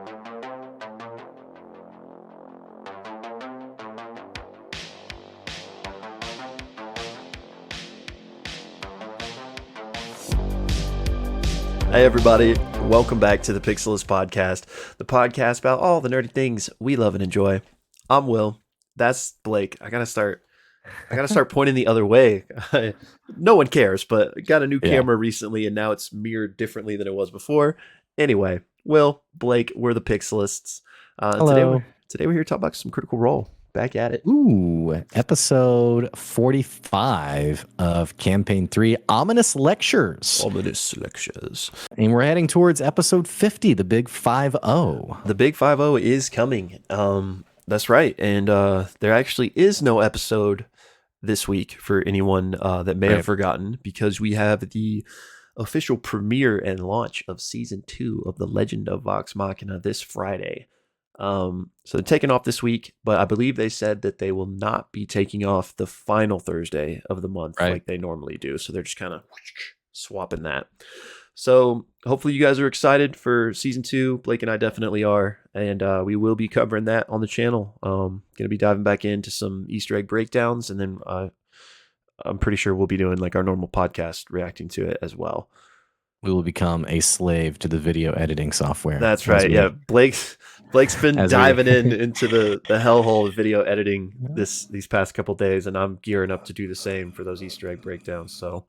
Hey everybody, welcome back to the Pixelists podcast, the podcast about all the nerdy things we love and enjoy. I'm Will. That's Blake. I gotta start pointing the other way. No one cares, but got a new camera recently and now it's mirrored differently than it was before. Anyway, Will, Blake, we're the Pixelists. Hello. Today we're here to talk about some Critical Role. Back at it. Ooh, episode 45 of Campaign 3, Ominous Lectures. Ominous Lectures. And we're heading towards episode 50, the Big 5-0. The Big 5-0 is coming. That's right. And there actually is no episode this week for anyone that may have forgotten, because we have the official premiere and launch of Season 2 of The Legend of Vox Machina this Friday. So they're taking off this week, but I believe they said that they will not be taking off the final Thursday of the month like they normally do. So they're just kind of swapping that. So hopefully you guys are excited for Season 2. Blake and I definitely are. And we will be covering that on the channel. Going to be diving back into some Easter egg breakdowns. And then I'm pretty sure we'll be doing like our normal podcast reacting to it as well. We will become a slave to the video editing software. That's right. Yeah. Blake's been diving into the hellhole of video editing these past couple days, and I'm gearing up to do the same for those Easter egg breakdowns. So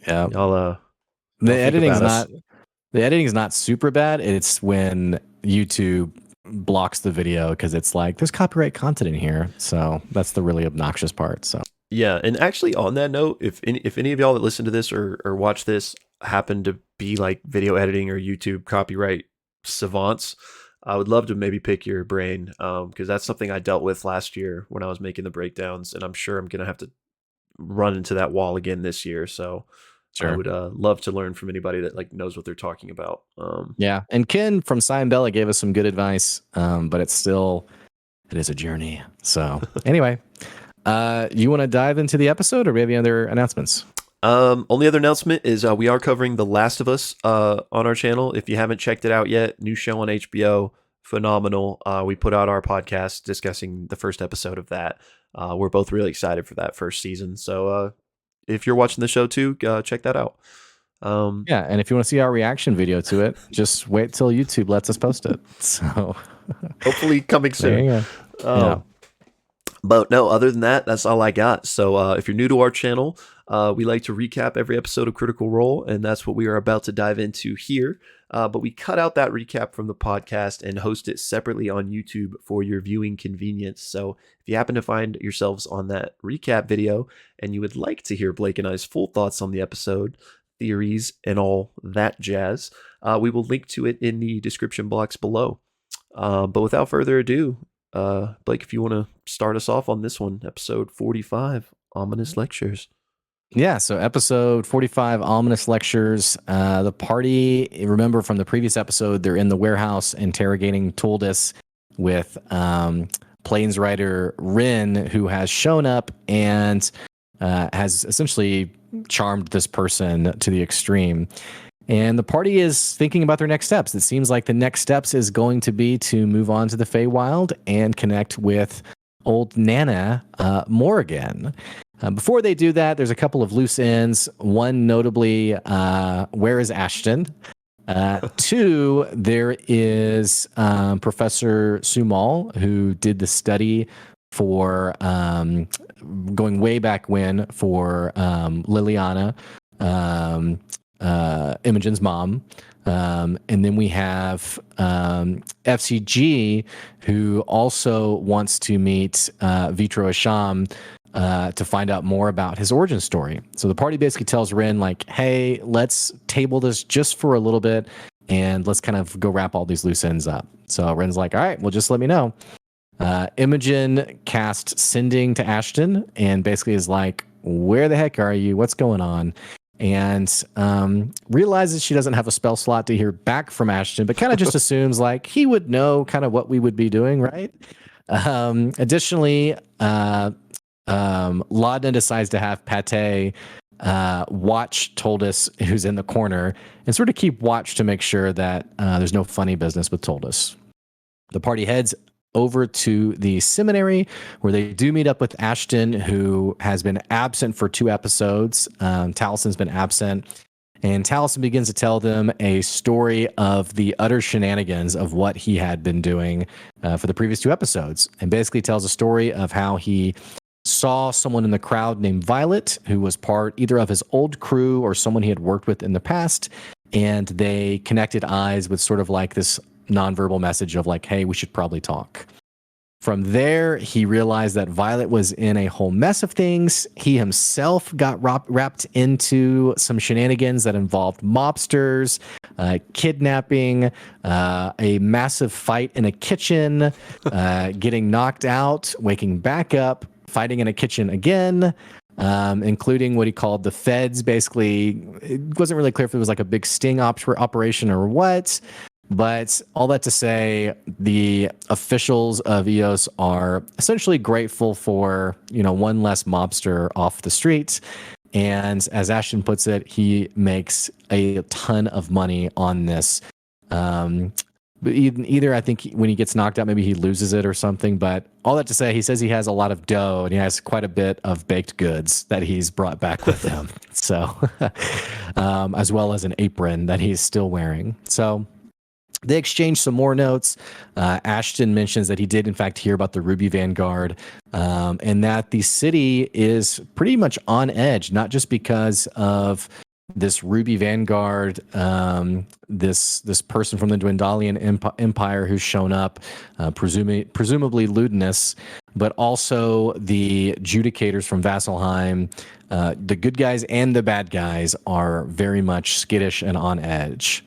yeah, the editing's not super bad. It's when YouTube blocks the video because it's like there's copyright content in here. So that's the really obnoxious part. So yeah, and actually on that note, if any of y'all that listen to this or watch this happen to be like video editing or YouTube copyright savants, I would love to maybe pick your brain, because that's something I dealt with last year when I was making the breakdowns, and I'm sure I'm going to have to run into that wall again this year. So I would love to learn from anybody that like knows what they're talking about. Yeah, and Ken from Cyan Bella gave us some good advice, but it is a journey. So anyway, you want to dive into the episode, or do we have any other announcements? Only other announcement is we are covering The Last of Us on our channel. If you haven't checked it out yet, new show on HBO, phenomenal. We put out our podcast discussing the first episode of that. We're both really excited for that first season. So if you're watching the show too, check that out. Yeah, and if you want to see our reaction video to it, just wait till YouTube lets us post it. So hopefully coming soon. There you go. But no, other than that, that's all I got. So if you're new to our channel, we like to recap every episode of Critical Role, and that's what we are about to dive into here. But we cut out that recap from the podcast and host it separately on YouTube for your viewing convenience. So if you happen to find yourselves on that recap video and you would like to hear Blake and I's full thoughts on the episode, theories, and all that jazz, we will link to it in the description box below. But without further ado, Blake, if you want to start us off on this one, episode 45, Ominous Lectures. Yeah, so episode 45, Ominous Lectures. The party, remember from the previous episode, they're in the warehouse interrogating Tuldis with Planesrider Rin, who has shown up and has essentially charmed this person to the extreme. And the party is thinking about their next steps. It seems like the next steps is going to be to move on to the Feywild and connect with old Nana Morrigan. Before they do that, there's a couple of loose ends. One notably, where is Ashton? Two, there is Professor Sumal, who did the study for going way back when for Liliana, Imogen's mom. And then we have F.C.G, who also wants to meet Vitro Asham to find out more about his origin story. So the party basically tells Rin, like, hey, let's table this just for a little bit and let's kind of go wrap all these loose ends up. So Rin's like, all right, well, just let me know. Imogen casts Sending to Ashton and basically is like, where the heck are you? What's going on? And realizes she doesn't have a spell slot to hear back from Ashton, but kind of just assumes like he would know kind of what we would be doing, right? Additionally, Ludinus decides to have Pate watch Tuldis, who's in the corner, and sort of keep watch to make sure that there's no funny business with Tuldis. The party heads over to the seminary where they do meet up with Ashton, who has been absent for 2 episodes. Talison's been absent. And Taliesin begins to tell them a story of the utter shenanigans of what he had been doing for the previous 2 episodes. And basically tells a story of how he saw someone in the crowd named Violet, who was part either of his old crew or someone he had worked with in the past. And they connected eyes with sort of like this nonverbal message of like, hey, we should probably talk. From there, he realized that Violet was in a whole mess of things. He himself got wrapped into some shenanigans that involved mobsters, kidnapping, a massive fight in a kitchen, getting knocked out, waking back up, fighting in a kitchen again, including what he called the feds. Basically, it wasn't really clear if it was like a big sting operation or what. But all that to say, the officials of EOS are essentially grateful for, one less mobster off the streets. And as Ashton puts it, he makes a ton of money on this. But either I think when he gets knocked out, maybe he loses it or something. But all that to say, he says he has a lot of dough and he has quite a bit of baked goods that he's brought back with him. So, as well as an apron that he's still wearing. So, they exchange some more notes. Ashton mentions that he did, in fact, hear about the Ruby Vanguard, and that the city is pretty much on edge, not just because of this Ruby Vanguard, this person from the Dwendalian Empire who's shown up, presumably Ludinus, but also the Judicators from Vasselheim. The good guys and the bad guys are very much skittish and on edge.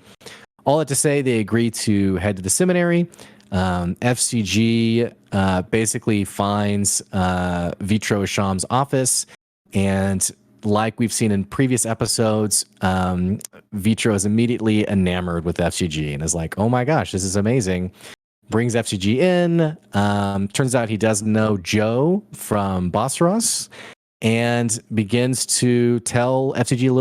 All that to say, they agree to head to the seminary. FCG basically finds Vitro Sham's office, and like we've seen in previous episodes, Vitro is immediately enamored with FCG and is like, oh my gosh, this is amazing. Brings FCG in. Turns out he does know Joe from Bosros, and begins to tell FCG a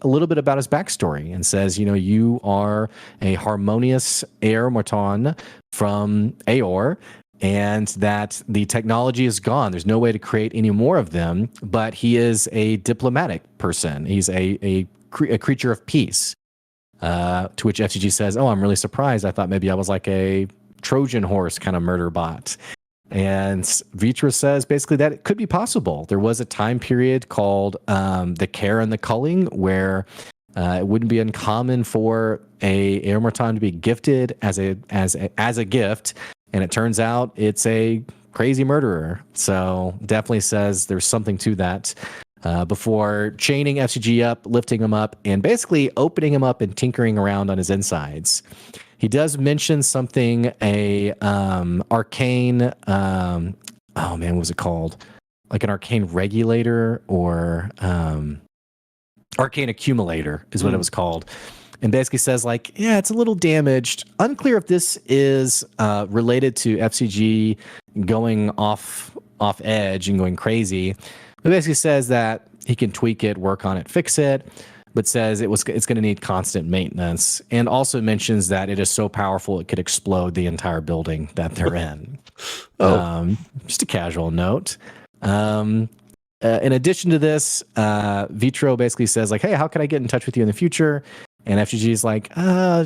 little bit about his backstory, and says, you are a harmonious Aer Morton from Aor, and that the technology is gone. There's no way to create any more of them, but he is a diplomatic person. He's a creature of peace. To which FCG says, oh, I'm really surprised. I thought maybe I was like a Trojan horse kind of murder bot. And Vitra says basically that it could be possible. There was a time period called the Care and the Culling where it wouldn't be uncommon for a Aer Morton to be gifted as a gift, and it turns out it's a crazy murderer. So definitely says there's something to that. Before chaining FCG up, lifting him up, and basically opening him up and tinkering around on his insides. He does mention something, arcane, what was it called? Like an arcane regulator or arcane accumulator is what it was called. And basically says like, yeah, it's a little damaged. Unclear if this is related to FCG going off edge and going crazy. But basically says that he can tweak it, work on it, fix it. But says it's going to need constant maintenance, and also mentions that it is so powerful it could explode the entire building that they're in. Just a casual note. In addition to this, Vitro basically says like, hey, how can I get in touch with you in the future? And FGG is like,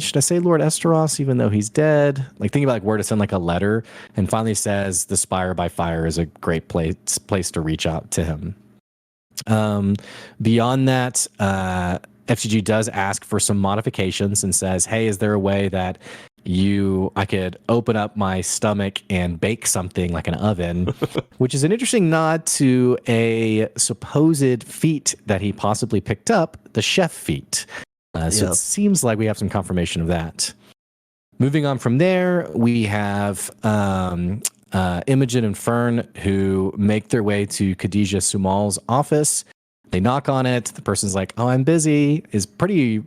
should I say Lord Esteros even though he's dead? Like thinking about like where to send like a letter, and finally says the Spire by Fire is a great place to reach out to him. Beyond that, FCG does ask for some modifications and says, hey, is there a way that I could open up my stomach and bake something like an oven, which is an interesting nod to a supposed feat that he possibly picked up, the chef feat. So it seems like we have some confirmation of that. Moving on from there, we have Imogen and Fern, who make their way to Khadijah Sumal's office. They knock on it. The person's like, oh, I'm busy, is pretty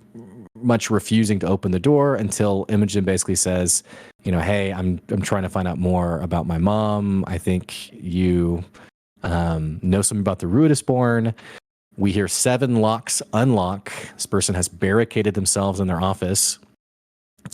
much refusing to open the door until Imogen basically says, hey, I'm trying to find out more about my mom. I think you know something about the Ruidusborn. We hear 7 locks unlock. This person has barricaded themselves in their office.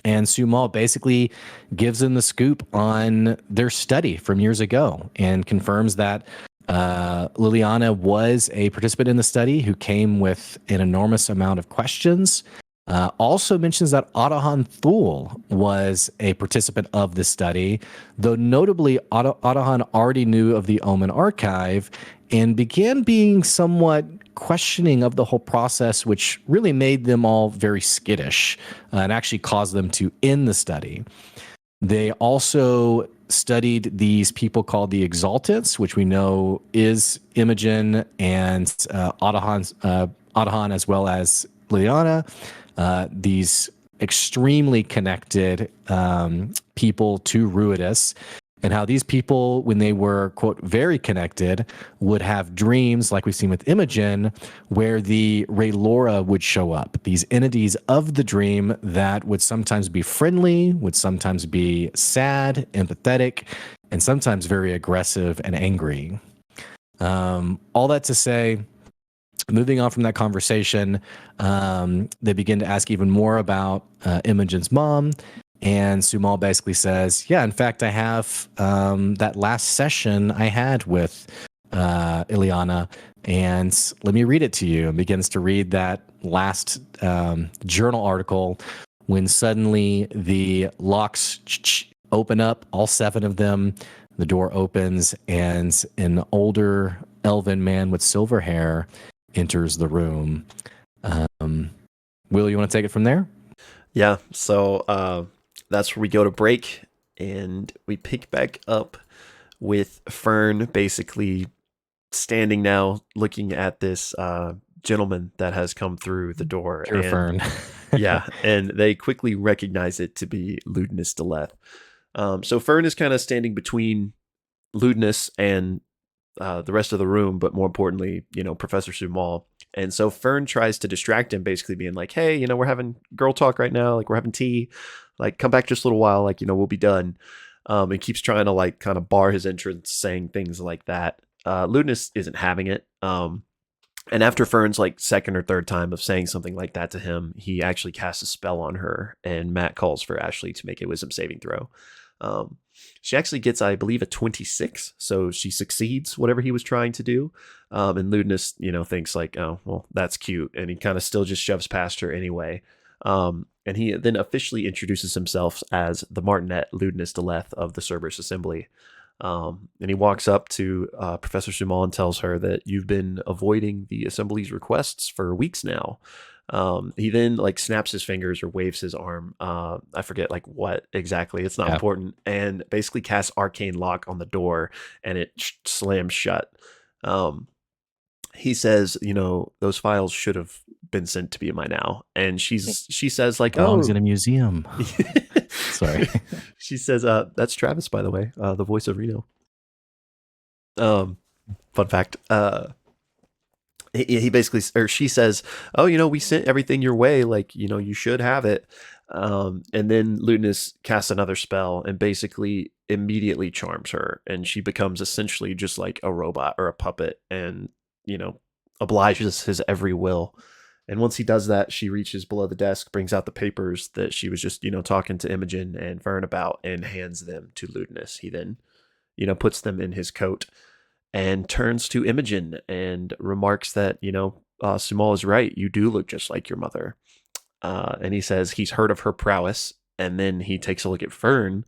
And Sumal basically gives them the scoop on their study from years ago and confirms that Liliana was a participant in the study who came with an enormous amount of questions. Also mentions that Otahan Thule was a participant of the study, though notably Otahan already knew of the Omen archive and began being somewhat questioning of the whole process, which really made them all very skittish and actually caused them to end the study. They also studied these people called the Exaltants, which we know is Imogen and Otahan, as well as Liliana. These extremely connected people to Ruidus, and how these people, when they were, quote, very connected, would have dreams, like we've seen with Imogen, where the Raylora would show up. These entities of the dream that would sometimes be friendly, would sometimes be sad, empathetic, and sometimes very aggressive and angry. All that to say, moving on from that conversation, they begin to ask even more about Imogen's mom. And Sumal basically says, yeah, in fact, I have that last session I had with Ileana, and let me read it to you. And begins to read that last journal article when suddenly the locks open up, all 7 of them. The door opens, and an older elven man with silver hair enters the room. Will, you want to take it from there? Yeah, so that's where we go to break, and we pick back up with Fern basically standing now looking at this gentleman that has come through the door. Pure Fern. Yeah, and they quickly recognize it to be Ludinus So Fern is kind of standing between Ludinus and the rest of the room, but more importantly, Professor Sumal. And so Fern tries to distract him, basically being like, hey, we're having girl talk right now. Like, we're having tea. Like, come back just a little while. Like, we'll be done. And keeps trying to, like, kind of bar his entrance, saying things like that. Ludinus isn't having it. And after Fern's, like, second or third time of saying something like that to him, he actually casts a spell on her. And Matt calls for Ashley to make a wisdom saving throw. She actually gets, I believe, a 26, so she succeeds whatever he was trying to do. And Ludinus, thinks like, oh, well, that's cute, and he kind of still just shoves past her anyway. And he then officially introduces himself as the Martinet Ludinus Deleth of the Cerberus Assembly. And he walks up to Professor Sumal and tells her that you've been avoiding the Assembly's requests for weeks now. He then like snaps his fingers or waves his arm. I forget like what exactly. It's not important. And basically casts arcane lock on the door, and it slams shut. He says, those files should have been sent to me by now. And she says like, belongs in a museum. Sorry. She says, that's Travis, by the way, the voice of Reno. Fun fact. He basically, or she says, oh, we sent everything your way. Like, you should have it. And then Ludinus casts another spell and basically immediately charms her. And she becomes essentially just like a robot or a puppet and, obliges his every will. And once he does that, she reaches below the desk, brings out the papers that she was just, talking to Imogen and Fern about, and hands them to Ludinus. He then, puts them in his coat and turns to Imogen and remarks that, Sumal is right. You do look just like your mother. And he says he's heard of her prowess. And then he takes a look at Fern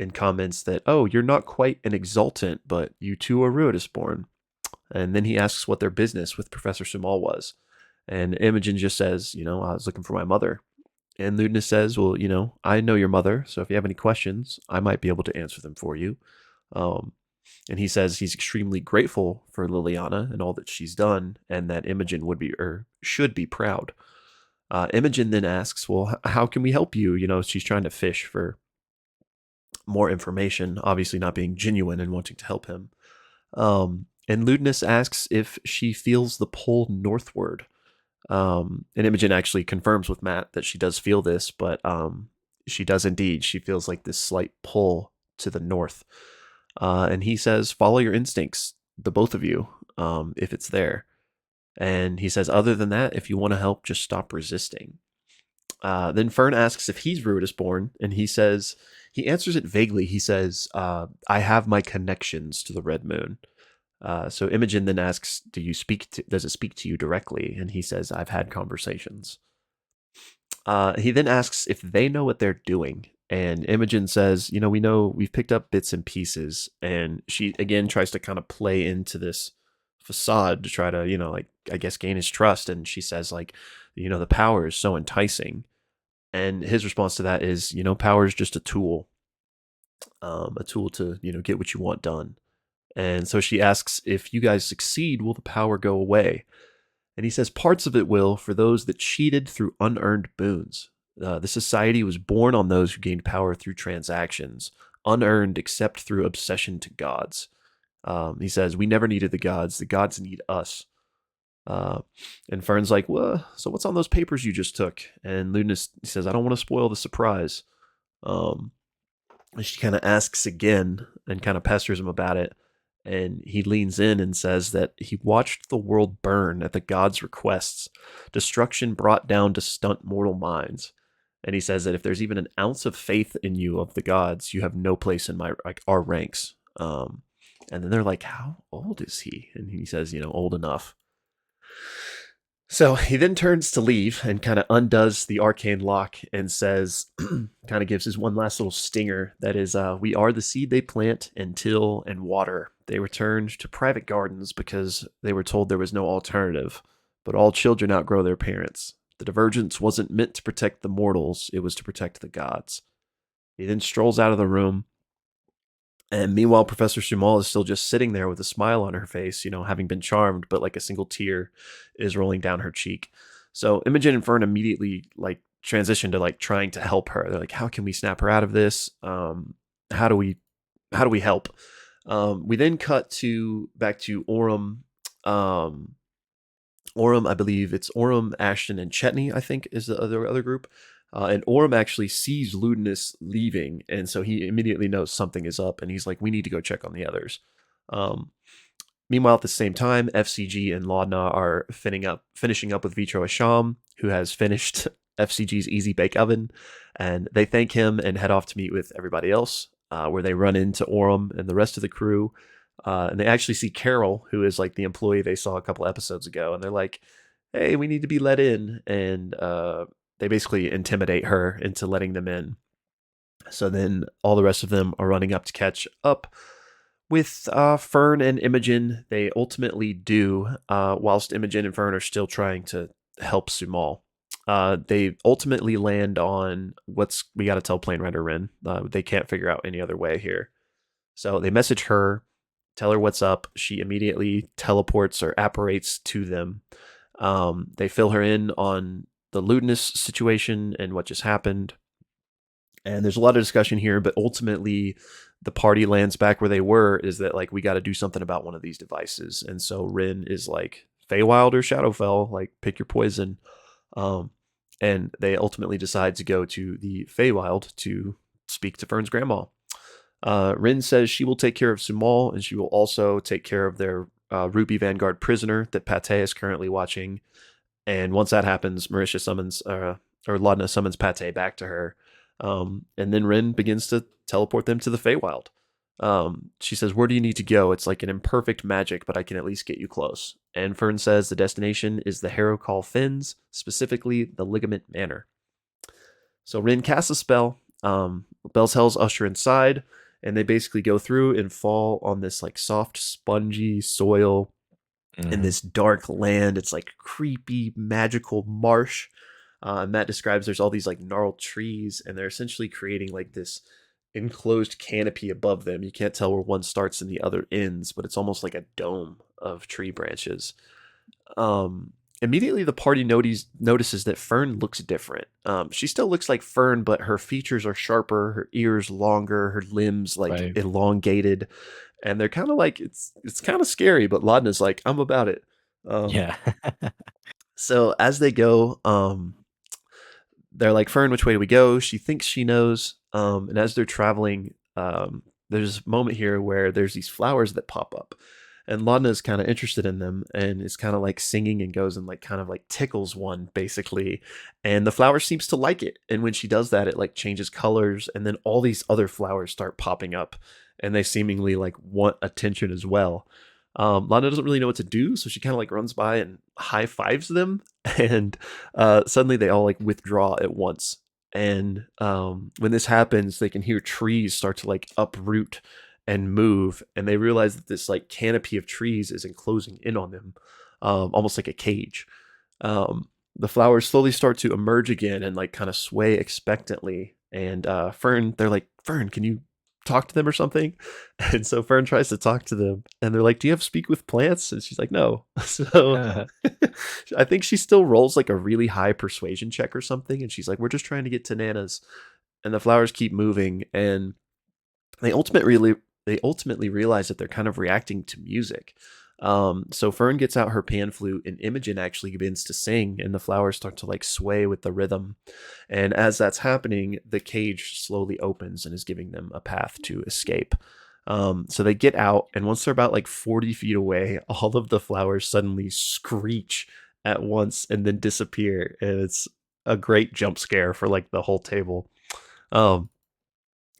and comments that, oh, you're not quite an exaltant, but you too are Ruidus born. And then he asks what their business with Professor Sumal was. And Imogen just says, I was looking for my mother. And Ludinus says, well, I know your mother. So if you have any questions, I might be able to answer them for you. And he says he's extremely grateful for Liliana and all that she's done, and that Imogen would be, or should be, proud. Imogen then asks, well, how can we help you? She's trying to fish for more information, obviously not being genuine and wanting to help him. And Ludinus asks if she feels the pull northward. And Imogen actually confirms with Matt that she does feel this, but she does indeed. She feels like this slight pull to the north. And he says, follow your instincts, the both of you, if it's there. And he says, other than that, if you want to help, just stop resisting. Then Fern asks if he's Ruidusborn, and he answers it vaguely. He says, I have my connections to the Red Moon. So Imogen then asks, does it speak to you directly? And he says, I've had conversations. He then asks if they know what they're doing. And Imogen says, we know we've picked up bits and pieces. And she, again, tries to kind of play into this facade to try to, like, I guess, gain his trust. And she says, like, the power is so enticing. And his response to that is, power is just a tool to, get what you want done. And so she asks, if you guys succeed, will the power go away? And he says parts of it will for those that cheated through unearned boons. The society was born on those who gained power through transactions, unearned except through obsession to gods. He says, we never needed the gods need us. And Fern's like, well, so what's on those papers you just took? And Ludinus says, I don't want to spoil the surprise. She kind of asks again and kind of pesters him about it. And he leans in and says that he watched the world burn at the gods' requests, destruction brought down to stunt mortal minds. And he says that if there's even an ounce of faith in you of the gods, you have no place in our ranks. And then they're like, how old is he? And he says, old enough. So he then turns to leave and kind of undoes the arcane lock and says, kind of gives his one last little stinger. That is, we are the seed they plant and till and water. They returned to private gardens because they were told there was no alternative. But all children outgrow their parents. The divergence wasn't meant to protect the mortals, it was to protect the gods. He then strolls out of the room. And meanwhile, Professor Sumal is still just sitting there with a smile on her face, having been charmed, but like a single tear is rolling down her cheek. So Imogen and Fern immediately like transition to like trying to help her. They're like, how can we snap her out of this? How do we help? We then cut back to Orem. Orem, I believe it's Orem, Ashton, and Chetney, I think, is the other group. And Orem actually sees Ludinus leaving, and so he immediately knows something is up, and he's like, we need to go check on the others. Meanwhile, at the same time, FCG and Laudna are finishing up with Vitro Asham, who has finished FCG's Easy Bake Oven, and they thank him and head off to meet with everybody else, where they run into Orem and the rest of the crew. And they actually see Carol, who is like the employee they saw a couple episodes ago, and they're like, hey, we need to be let in. And they basically intimidate her into letting them in. So then all the rest of them are running up to catch up with Fern and Imogen. They ultimately do, whilst Imogen and Fern are still trying to help Sumal. They ultimately land on we got to tell Plane Rider Rin. They can't figure out any other way here. So they message her, tell her what's up. She immediately teleports or apparates to them. They fill her in on the Ludinus situation and what just happened. And there's a lot of discussion here, but ultimately the party lands back where they were, is that like, we got to do something about one of these devices. And so Rin is like, Feywild or Shadowfell, like pick your poison. And they ultimately decide to go to the Feywild to speak to Fern's grandma. Rin says she will take care of Sumal, and she will also take care of their Ruby Vanguard prisoner that Pate is currently watching. And once that happens, Marisha summons, or Laudna summons Pate back to her. And then Rin begins to teleport them to the Feywild. She says, where do you need to go? It's like an imperfect magic, but I can at least get you close. And Fern says the destination is the Harrow Call Fens, specifically the Ligament Manor. So Rin casts a spell. Bell's Hells usher inside, and they basically go through and fall on this like soft, spongy soil in this dark land. It's like creepy, magical marsh. Matt describes there's all these like gnarled trees, and they're essentially creating like this enclosed canopy above them. You can't tell where one starts and the other ends, but it's almost like a dome of tree branches. Immediately, the party notices that Fern looks different. She still looks like Fern, but her features are sharper, her ears longer, her limbs like elongated, and they're kind of like, it's kind of scary. But Laudna's like, I'm about it. Yeah. So as they go, they're like, Fern, which way do we go? She thinks she knows. And as they're traveling, there's a moment here where there's these flowers that pop up. And Laudna is kind of interested in them and is kind of like singing and goes and like kind of like tickles one basically. And the flower seems to like it. And when she does that, it like changes colors. And then all these other flowers start popping up and they seemingly like want attention as well. Lana doesn't really know what to do, so she kind of like runs by and high fives them, and suddenly they all like withdraw at once. And when this happens, they can hear trees start to like uproot and move, and they realize that this like canopy of trees is enclosing in on them, almost like a cage. The flowers slowly start to emerge again and like kind of sway expectantly. And Fern, they're like, Fern, can you talk to them or something? And so Fern tries to talk to them, and they're like, "Do you have speak with plants?" And she's like, "No." So I think she still rolls like a really high persuasion check or something, and she's like, "We're just trying to get to Nana's." And the flowers keep moving, and they ultimately realize that they're kind of reacting to music. So Fern gets out her pan flute, and Imogen actually begins to sing, and the flowers start to like sway with the rhythm. And as that's happening, the cage slowly opens and is giving them a path to escape. So they get out, and once they're about like 40 feet away, all of the flowers suddenly screech at once and then disappear. And it's a great jump scare for like the whole table. Um,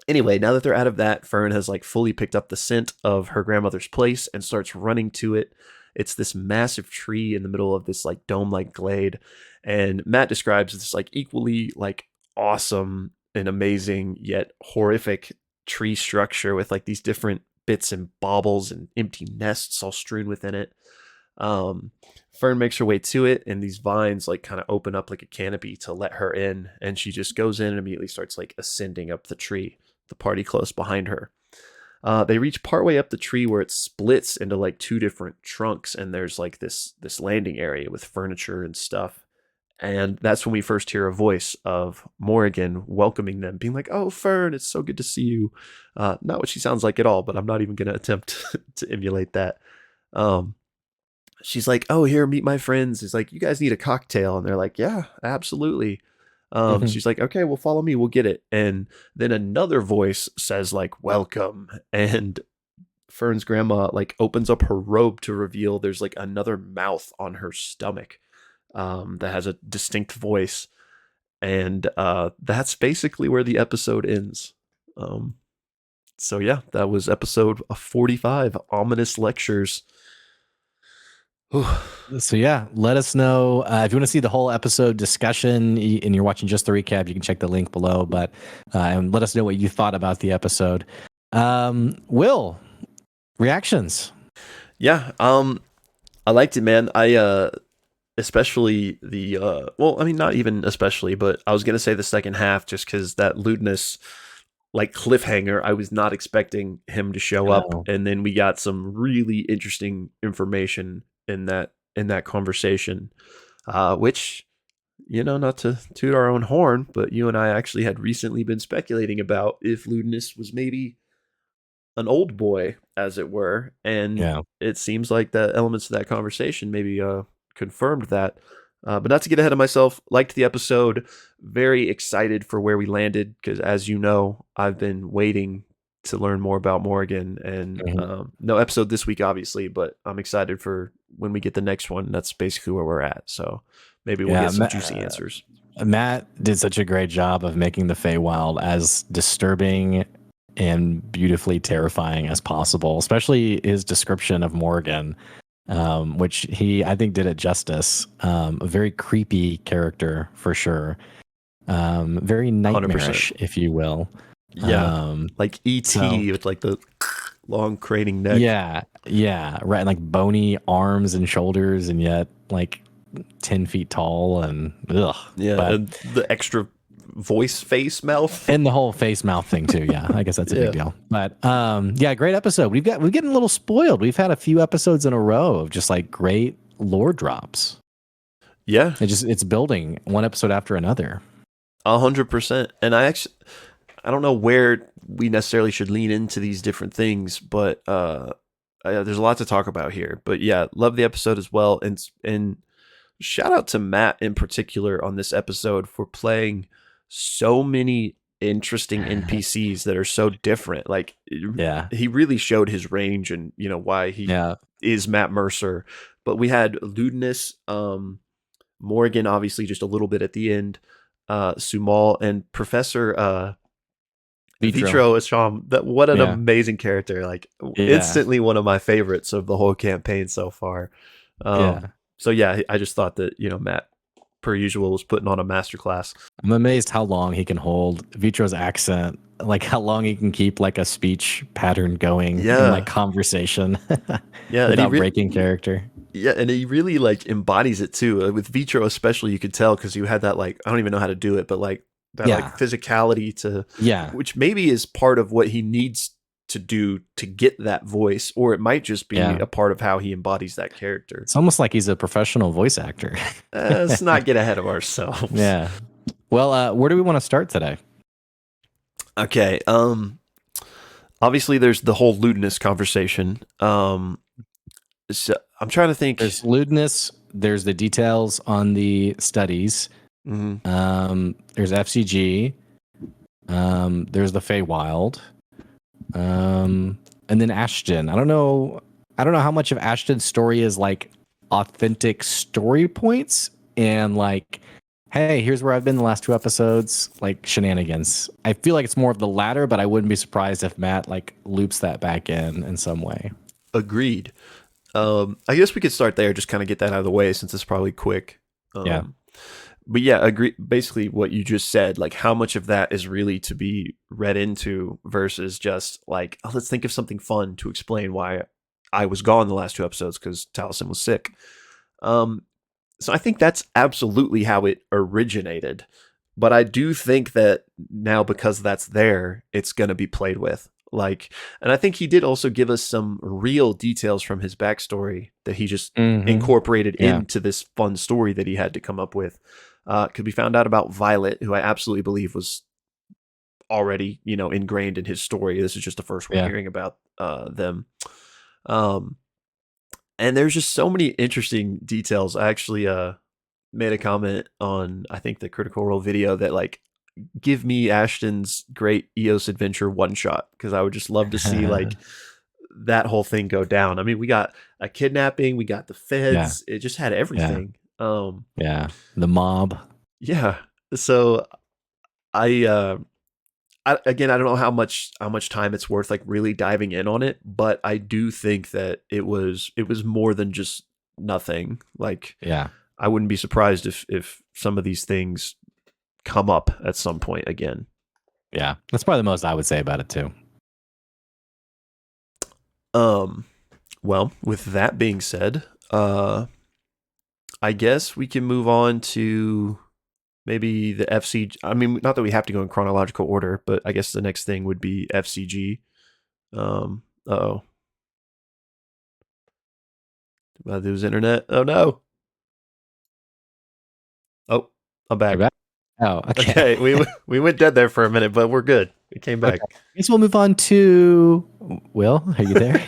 Anyway, now that they're out of that, Fern has like fully picked up the scent of her grandmother's place and starts running to it. It's this massive tree in the middle of this like dome-like glade, and Matt describes this like equally like awesome and amazing yet horrific tree structure with like these different bits and baubles and empty nests all strewn within it. Um, Fern makes her way to it, and these vines like kind of open up like a canopy to let her in, and she just goes in and immediately starts like ascending up the tree, the party close behind her. They reach partway up the tree where it splits into like two different trunks, and there's like this landing area with furniture and stuff. And that's when we first hear a voice of Morrigan welcoming them, being like, "Oh, Fern, it's so good to see you." Not what she sounds like at all, but I'm not even going to attempt to emulate that. Um, she's like, "Oh, here, meet my friends." He's like, "You guys need a cocktail?" And they're like, "Yeah, absolutely." She's like, "Okay, well, follow me, we'll get it." And then another voice says like, "Welcome." And Fern's grandma like opens up her robe to reveal there's like another mouth on her stomach that has a distinct voice. And that's basically where the episode ends. Um, so yeah, that was episode 45, Ominous Lectures. So yeah, let us know if you want to see the whole episode discussion and you're watching just the recap. You can check the link below, but and let us know what you thought about the episode. Will, reactions? Yeah, I liked it, man. I especially the well, I mean, not even especially, but I was gonna say the second half just because that Ludinus like cliffhanger, I was not expecting him to show up, and then we got some really interesting information in that conversation, which, you know, not to toot our own horn, but you and I actually had recently been speculating about if Ludinus was maybe an old boy, as it were, and Yeah. it seems like the elements of that conversation maybe confirmed that. But not to get ahead of myself, liked the episode. Very excited for where we landed because, as you know, I've been waiting to learn more about Morgan. And no episode this week, obviously, but I'm excited for when we get the next one. That's basically where we're at. So maybe we'll get some juicy answers. Matt did such a great job of making the Feywild as disturbing and beautifully terrifying as possible, especially his description of Morgan, which he, I think, did it justice. A very creepy character for sure. Very nightmarish, 100%. If you will. Yeah, like E.T. with like the long craning neck. Yeah, right. And like bony arms and shoulders, and yet like 10 feet tall, and ugh. Yeah, and the extra voice face mouth and the whole face mouth thing too. Yeah, I guess that's a big deal. But yeah, great episode. We're getting a little spoiled. We've had a few episodes in a row of just like great lore drops. Yeah, it's building one episode after another. 100%. And I don't know where we necessarily should lean into these different things, but there's a lot to talk about here. But yeah, love the episode as well, and shout out to Matt in particular on this episode for playing so many interesting NPCs that are so different. Like Yeah. he really showed his range and why he Yeah. is Matt Mercer. But we had Ludinus, Morgan, obviously just a little bit at the end, Sumal, and Professor Vitro. Vitro Asham. That what an Yeah. amazing character! Like Yeah. instantly one of my favorites of the whole campaign so far. Yeah. So yeah, I just thought that Matt, per usual, was putting on a masterclass. I'm amazed how long he can hold Vitro's accent, like how long he can keep like a speech pattern going in like Yeah, conversation yeah, and without breaking character. and he really like embodies it too. With Vitro especially, you could tell because you had that like I don't even know how to do it, but like that like Yeah. physicality to Yeah. which maybe is part of what he needs to do to get that voice, or it might just be Yeah. a part of how he embodies that character. It's almost like he's a professional voice actor. Let's not get ahead of ourselves. Yeah. Well, where do we want to start today? Okay. Obviously there's the whole lewdness conversation. So I'm trying to think. There's lewdness. There's the details on the studies. There's FCG. There's the Feywild. And then Ashton. I don't know how much of Ashton's story is like authentic story points and like, hey, here's where I've been the last 2 episodes, like shenanigans. I feel like it's more of the latter, but I wouldn't be surprised if Matt like loops that back in some way. Agreed. I guess we could start there, just kind of get that out of the way since it's probably quick. Yeah. But yeah, agree. Basically, what you just said, like how much of that is really to be read into versus just like, oh, let's think of something fun to explain why I was gone the last 2 episodes because Taliesin was sick. So I think that's absolutely how it originated. But I do think that now because that's there, it's going to be played with. Like, and I think he did also give us some real details from his backstory that he just incorporated into this fun story that he had to come up with. Because we found out about Violet, who I absolutely believe was already, ingrained in his story. This is just the first we're hearing about them. And there's just so many interesting details. I actually made a comment on, I think, the Critical Role video that like, give me Ashton's great EOS adventure one shot because I would just love to see like that whole thing go down. I mean, we got a kidnapping, we got the feds. It just had everything. The mob. Yeah. So I again, I don't know how much time it's worth like really diving in on it, but I do think that it was more than just nothing. Like, I wouldn't be surprised if some of these things come up at some point again. Yeah, that's probably the most I would say about it too. Well, with that being said, I guess we can move on to maybe the FCG. I mean, not that we have to go in chronological order, but I guess the next thing would be FCG. Uh-oh. Did I lose internet? Oh no. Oh, I'm back. Oh, okay. We went dead there for a minute, but we're good. We came back. Okay. I guess we'll move on to Will. Are you there?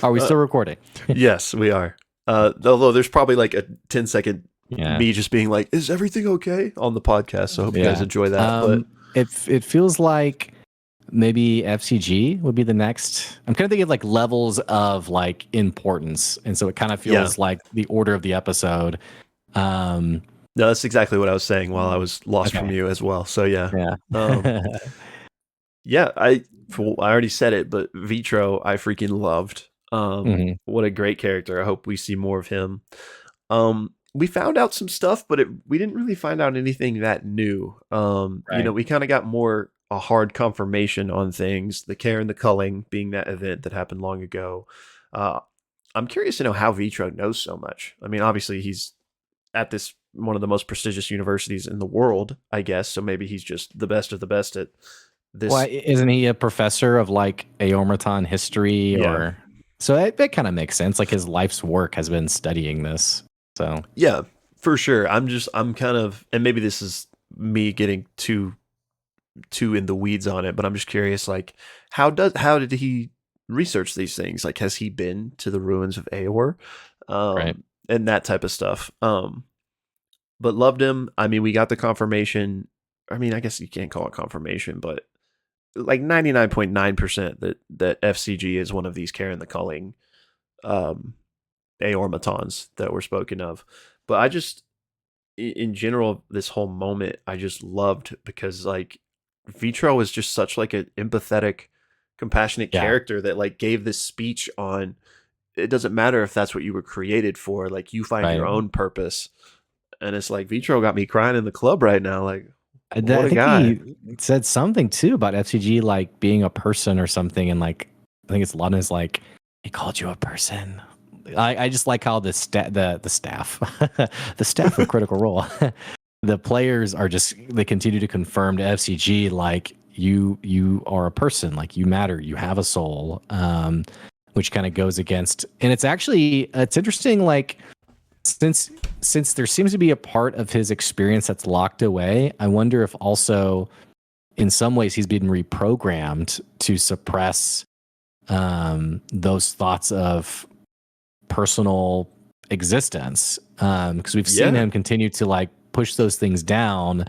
Are we still recording? Yes, we are. Although there's probably like a 10-second me just being like, "Is everything okay?" on the podcast. So I hope you guys enjoy that. But it feels like maybe FCG would be the next. I'm kind of thinking of like levels of like importance, and so it kind of feels like the order of the episode. No, that's exactly what I was saying while I was lost from you as well. So yeah. I already said it, but Vitro I freaking loved. What a great character. I hope we see more of him. We found out some stuff, but we didn't really find out anything that new. We kind of got more a hard confirmation on things. The care and the culling being that event that happened long ago. I'm curious to know how Vitro knows so much. I mean, obviously he's at this one of the most prestigious universities in the world, I guess. So maybe he's just the best of the best at this. Well, isn't he a professor of like Aormaton history or? So that kind of makes sense. Like his life's work has been studying this. So yeah, for sure. I'm kind of, and maybe this is me getting too in the weeds on it, but I'm just curious, like how did he research these things? Like, has he been to the ruins of Aor? And that type of stuff. But loved him. I mean, we got the confirmation I mean, I guess you can't call it confirmation, but like 99.9% that FCG is one of these Karen the Culling um, Aormatons that were spoken of. But I just, in general, this whole moment, I just loved because like Vitro was just such like an empathetic, compassionate Yeah, character that like gave this speech on it doesn't matter if that's what you were created for, like you find your right. own purpose. And it's like Vitro got me crying in the club right now. Like, what I a think guy. he said something too about FCG like being a person or something, and like I think it's Ludinus like he called you a person. I just like how the staff the staff of Critical Role the players are just they continue to confirm to FCG like you are a person, like you matter, you have a soul, which kind of goes against, and it's interesting like since there seems to be a part of his experience that's locked away. I wonder if also in some ways he's been reprogrammed to suppress those thoughts of personal existence, because we've seen Yeah. him continue to like push those things down.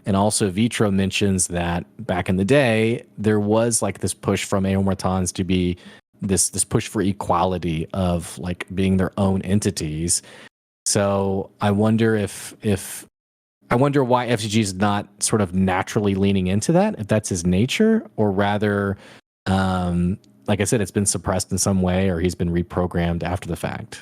And also Vitro mentions that back in the day there was like this push from Aomratons to be this push for equality of like being their own entities. So I wonder if I wonder why FCG is not sort of naturally leaning into that, if that's his nature, or rather, like I said, it's been suppressed in some way, or he's been reprogrammed after the fact.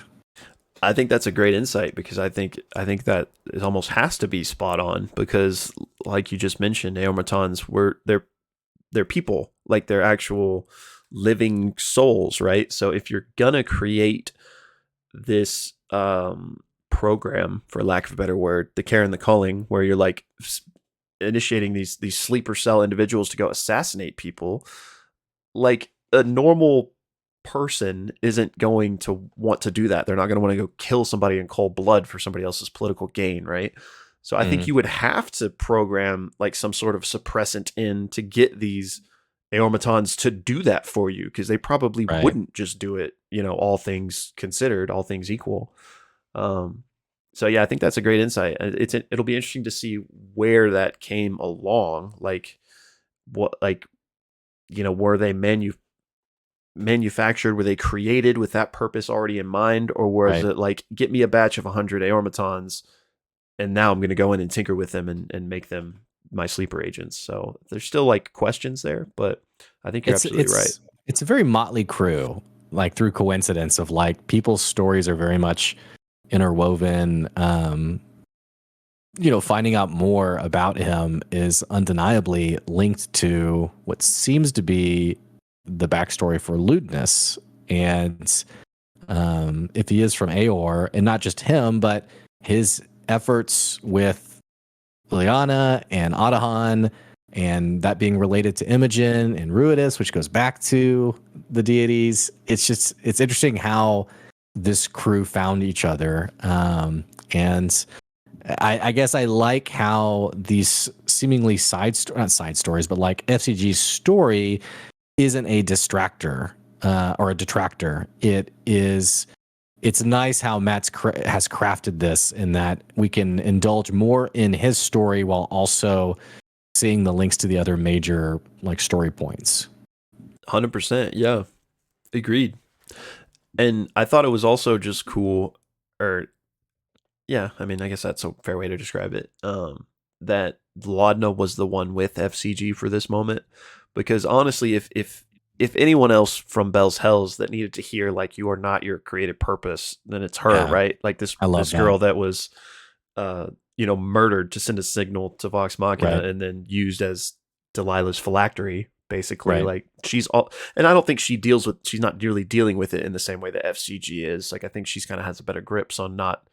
I think that's a great insight because I think that it almost has to be spot on because like you just mentioned, Aomatons were they're people, like they're actual living souls, right? So if you're gonna create this program, for lack of a better word, the care and the culling, where you're like initiating these sleeper cell individuals to go assassinate people, like a normal person isn't going to want to do that. They're not going to want to go kill somebody in cold blood for somebody else's political gain, right? So I think Mm, you would have to program like some sort of suppressant in to get these Aormatons to do that for you because they probably right. wouldn't just do it, all things considered, all things equal. Um, so yeah, I think that's a great insight. It'll be interesting to see where that came along. Like what, like were they manufactured? Were they created with that purpose already in mind, or was Right. it like get me a batch of 100 Aormatons, and now I'm going to go in and tinker with them and make them my sleeper agents? So there's still like questions there, but I think you're It's absolutely right. it's it's a very motley crew, like through coincidence of like people's stories are very much interwoven. Finding out more about him is undeniably linked to what seems to be the backstory for Ludinus. And if he is from Aor, and not just him, but his efforts with Liliana and Otahan, and that being related to Imogen and Ruidus, which goes back to the deities. It's interesting how this crew found each other. And I guess I like how these seemingly not side stories, but like FCG's story isn't a distractor or a detractor. It's nice how has crafted this in that we can indulge more in his story while also seeing the links to the other major like story points. 100%. Yeah. Agreed. And I thought it was also just cool, or yeah, I mean, I guess that's a fair way to describe it. That Laudna was the one with FCG for this moment, because honestly, if anyone else from Bell's Hells that needed to hear like you are not your creative purpose, then it's her, Yeah, right? Like this I love this that. girl that was, murdered to send a signal to Vox Machina Right, and then used as Delilah's phylactery. Basically, right, like she's all, and I don't think she's not really dealing with it in the same way that FCG is. Like I think she's kind of has a better grips on not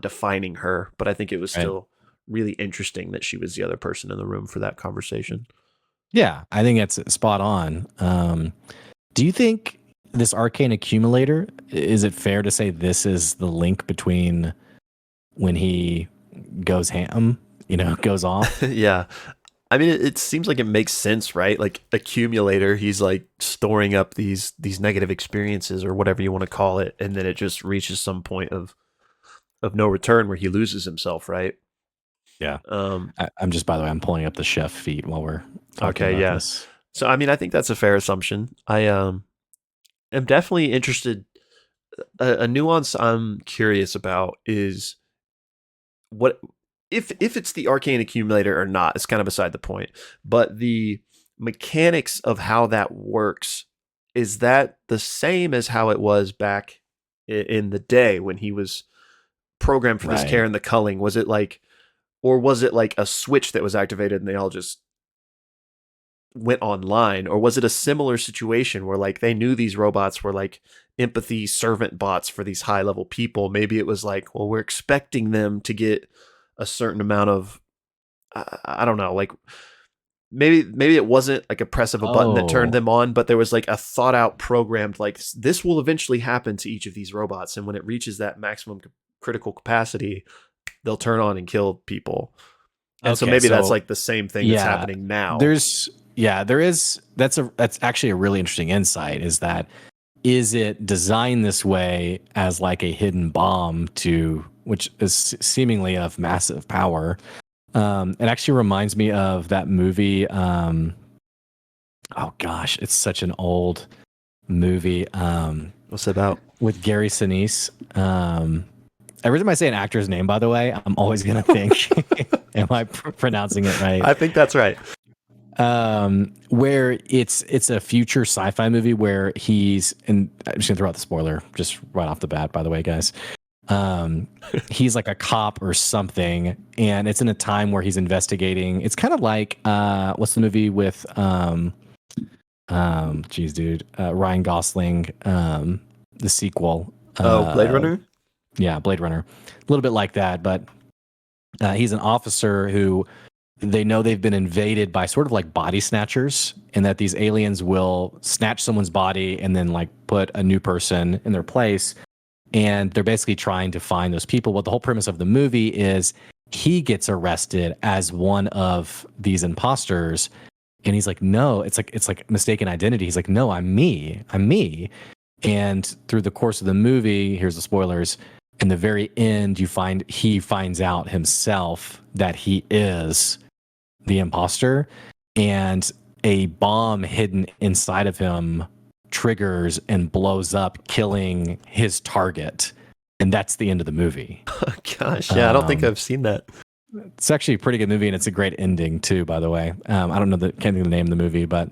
defining her, but I think it was right. still really interesting that she was the other person in the room for that conversation. Yeah, I think that's spot on. Do you think this arcane accumulator, is it fair to say this is the link between when he goes ham, goes off? Yeah. I mean, it seems like it makes sense, right? Like accumulator, he's like storing up these negative experiences or whatever you want to call it, and then it just reaches some point of no return where he loses himself, right? Yeah. Um, I'm just, by the way, I'm pulling up the chef feed while we're talking okay, about yeah. this. So I mean, I think that's a fair assumption. I am definitely interested. A nuance I'm curious about is what if it's the arcane accumulator or not. It's kind of beside the point. But the mechanics of how that works, is that the same as how it was back in the day when he was programmed for this care Right. and the culling? Was it like, or was it like a switch that was activated and they all just went online? Or was it a similar situation where like they knew these robots were like empathy servant bots for these high level people? Maybe it was like, well, we're expecting them to get a certain amount of, I don't know, like maybe it wasn't like a press of a button that turned Oh, them on, but there was like a thought out programmed like this will eventually happen to each of these robots, and when it reaches that maximum critical capacity, they'll turn on and kill people. And so okay. maybe that's So like the same thing that's yeah, happening now. there is. That's actually a really interesting insight. Is it designed this way as like a hidden bomb to which is seemingly of massive power? It actually reminds me of that movie. Oh gosh, it's such an old movie. What's it about? With Gary Sinise. Every time I say an actor's name, by the way, I'm always gonna think, am I pronouncing it right? I think that's right. Where it's a future sci-fi movie where he's, and I'm just gonna throw out the spoiler just right off the bat, by the way, guys. He's like a cop or something, and it's in a time where he's investigating. It's kind of like what's the movie with geez, dude, Ryan Gosling, the sequel. Oh, Blade Runner. Yeah, Blade Runner. A little bit like that, but he's an officer who they know they've been invaded by sort of like body snatchers, and that these aliens will snatch someone's body and then like put a new person in their place. And they're basically trying to find those people. Well, the whole premise of the movie is he gets arrested as one of these imposters. And he's like, no, it's like mistaken identity. He's like, no, I'm me. I'm me. And through the course of the movie, here's the spoilers. In the very end, he finds out himself that he is the imposter, and a bomb hidden inside of him triggers and blows up, killing his target. And that's the end of the movie. Oh, gosh, yeah, I don't think I've seen that. It's actually a pretty good movie, and it's a great ending too, by the way. I don't know can't think of the name of the movie, but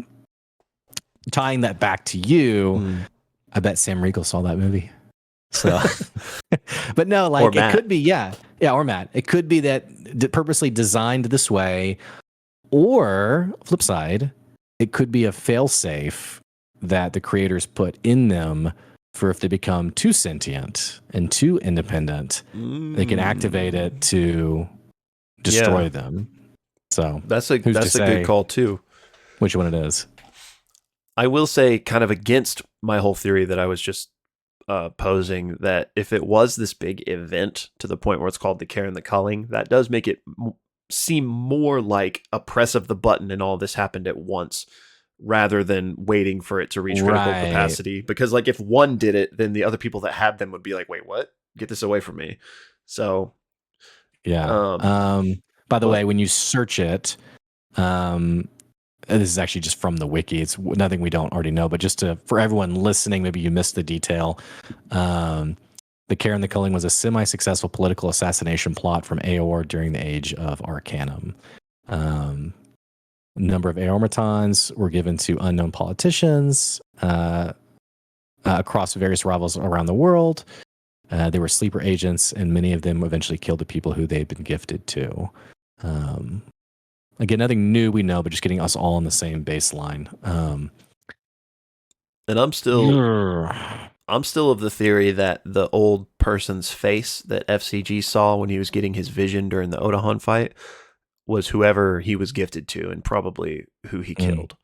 tying that back to you, I bet Sam Riegel saw that movie. So, but no, like it could be, yeah, or Matt. It could be that purposely designed this way, or flip side, it could be a failsafe that the creators put in them for if they become too sentient and too independent, they can activate it to destroy them. So that's a good call too. Which one it is? I will say, kind of against my whole theory that I was just posing, that if it was this big event to the point where it's called the care and the culling, that does make it seem more like a press of the button and all this happened at once, rather than waiting for it to reach critical capacity. Because like if one did it, then the other people that had them would be like, wait, what? Get this away from me. So yeah. By the way, when you search it, this is actually just from the wiki. It's nothing we don't already know, but just for everyone listening, maybe you missed the detail. The Care and the Culling was a semi-successful political assassination plot from Aor during the Age of Arcanum. A number of Aormatons were given to unknown politicians across various rivals around the world. They were sleeper agents, and many of them eventually killed the people who they'd been gifted to. Again, nothing new we know, but just getting us all on the same baseline. And I'm still of the theory that the old person's face that FCG saw when he was getting his vision during the Otahan fight was whoever he was gifted to, and probably who he killed.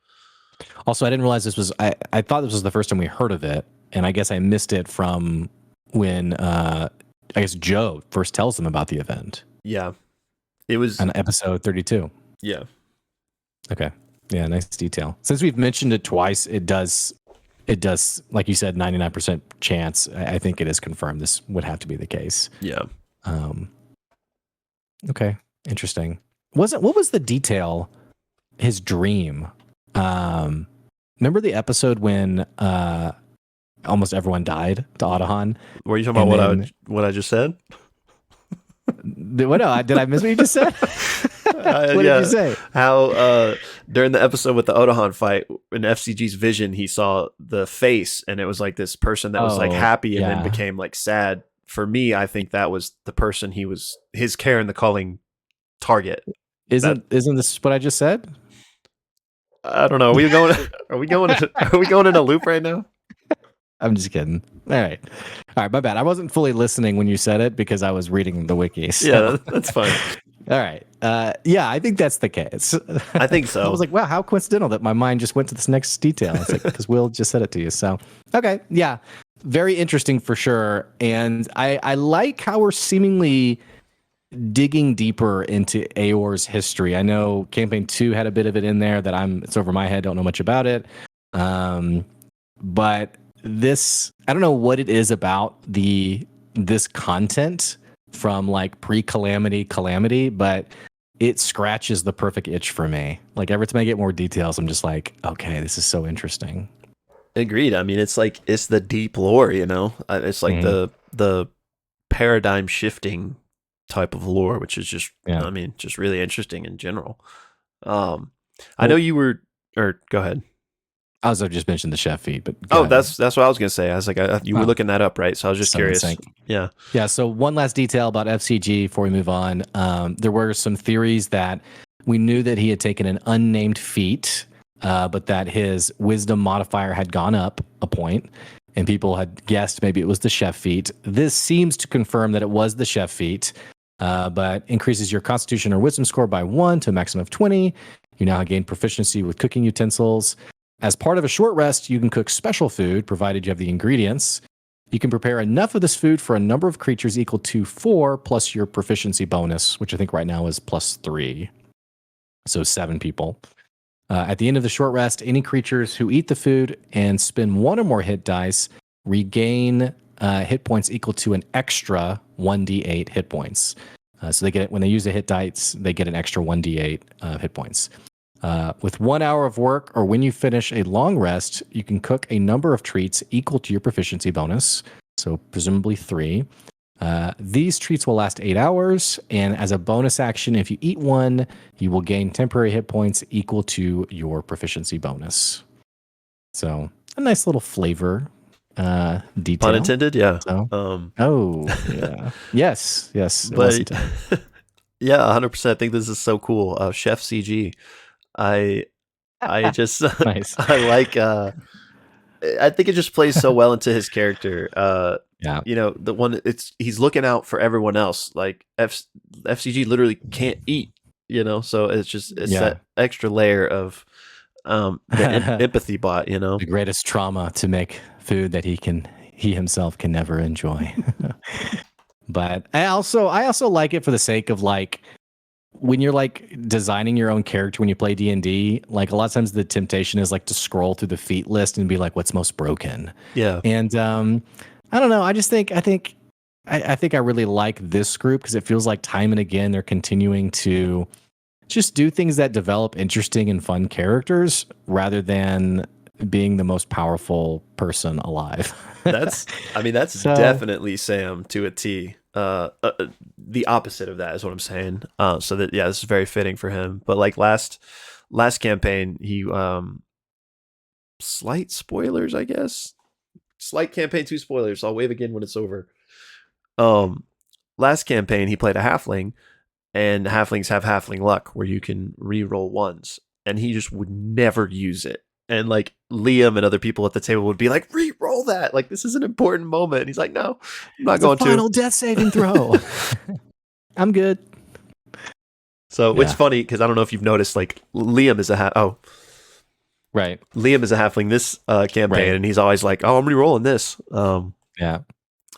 Also, I didn't realize this was. I thought this was the first time we heard of it, and I guess I missed it from when I guess Joe first tells them about the event. Yeah, it was on episode 32. Yeah. Okay. Yeah, nice detail. Since we've mentioned it twice, it does, like you said, 99% chance. I think it is confirmed. This would have to be the case. Yeah. Okay. Interesting. What was the detail? His dream. Remember the episode when almost everyone died to Otahan? Were you talking about what I just said? What? No, did I miss what you just said? What did you say? How during the episode with the Otahan fight, in FCG's vision, he saw the face, and it was like this person that was like happy and then became like sad. For me, I think that was the person his care and the calling target. Isn't this what I just said? I don't know. Are we going in a loop right now? I'm just kidding. All right. My bad. I wasn't fully listening when you said it because I was reading the wiki. So. Yeah, that's fine. All right. Yeah, I think that's the case. I think so. I was like, wow, how coincidental that my mind just went to this next detail. It's like, because Will just said it to you. So, okay. Yeah. Very interesting for sure. And I like how we're seemingly digging deeper into Aor's history. I know Campaign 2 had a bit of it in there that it's over my head, don't know much about it. But this, I don't know what it is about this content from like calamity, but it scratches the perfect itch for me. Like every time I get more details, I'm just like, okay, this is so interesting. Agreed. I mean, it's the deep lore, you know. It's like the paradigm shifting type of lore, which is just, I mean, just really interesting in general. I know you were, or go ahead. I was just mentioned the chef feed, but that's what I was gonna say. I was like, you were looking that up, right? So I was just curious. Yeah. So one last detail about FCG before we move on. There were some theories that we knew that he had taken an unnamed feat, but that his wisdom modifier had gone up a point, and people had guessed maybe it was the chef feat. This seems to confirm that it was the chef feat, but increases your constitution or wisdom score by 1 to a maximum of 20. You now gain proficiency with cooking utensils. As part of a short rest, you can cook special food, provided you have the ingredients. You can prepare enough of this food for a number of creatures equal to 4 plus your proficiency bonus, which I think right now is +3. So 7 people. At the end of the short rest, any creatures who eat the food and spend 1 or more hit dice regain hit points equal to an extra 1d8 hit points. So they get when they use the hit dice, they get an extra 1d8 hit points. With 1 hour of work, or when you finish a long rest, you can cook a number of treats equal to your proficiency bonus, so presumably 3. These treats will last 8 hours, and as a bonus action, if you eat one, you will gain temporary hit points equal to your proficiency bonus. So a nice little flavor detail. Pun intended, yeah. So, yeah. Yes. But yeah, 100%. I think this is so cool. Chef CG. I just nice. I like I think it just plays so well into his character. You know, the one he's looking out for everyone else. Like FCG literally can't eat, you know, so it's that extra layer of the empathy bot, you know. The greatest trauma to make food that he himself can never enjoy. But I also like it for the sake of like when you're like designing your own character when you play D&D, like a lot of times the temptation is like to scroll through the feat list and be like, what's most broken? Yeah. And I don't know. I think I really like this group because it feels like time and again they're continuing to just do things that develop interesting and fun characters rather than being the most powerful person alive. That's definitely Sam to a T. The opposite of that is what I'm saying. So that this is very fitting for him. But like last campaign, he slight spoilers, I guess. Slight campaign 2 spoilers. I'll wave again when it's over. Last campaign he played a halfling, and halflings have halfling luck where you can re-roll ones, and he just would never use it. And like Liam and other people at the table would be like, re-roll that. Like, this is an important moment. And he's like, no, I'm not going to. Final death saving throw. I'm good. So it's funny because I don't know if you've noticed, like Liam is right. Liam is a halfling this campaign, and he's always like, oh, I'm re-rolling this.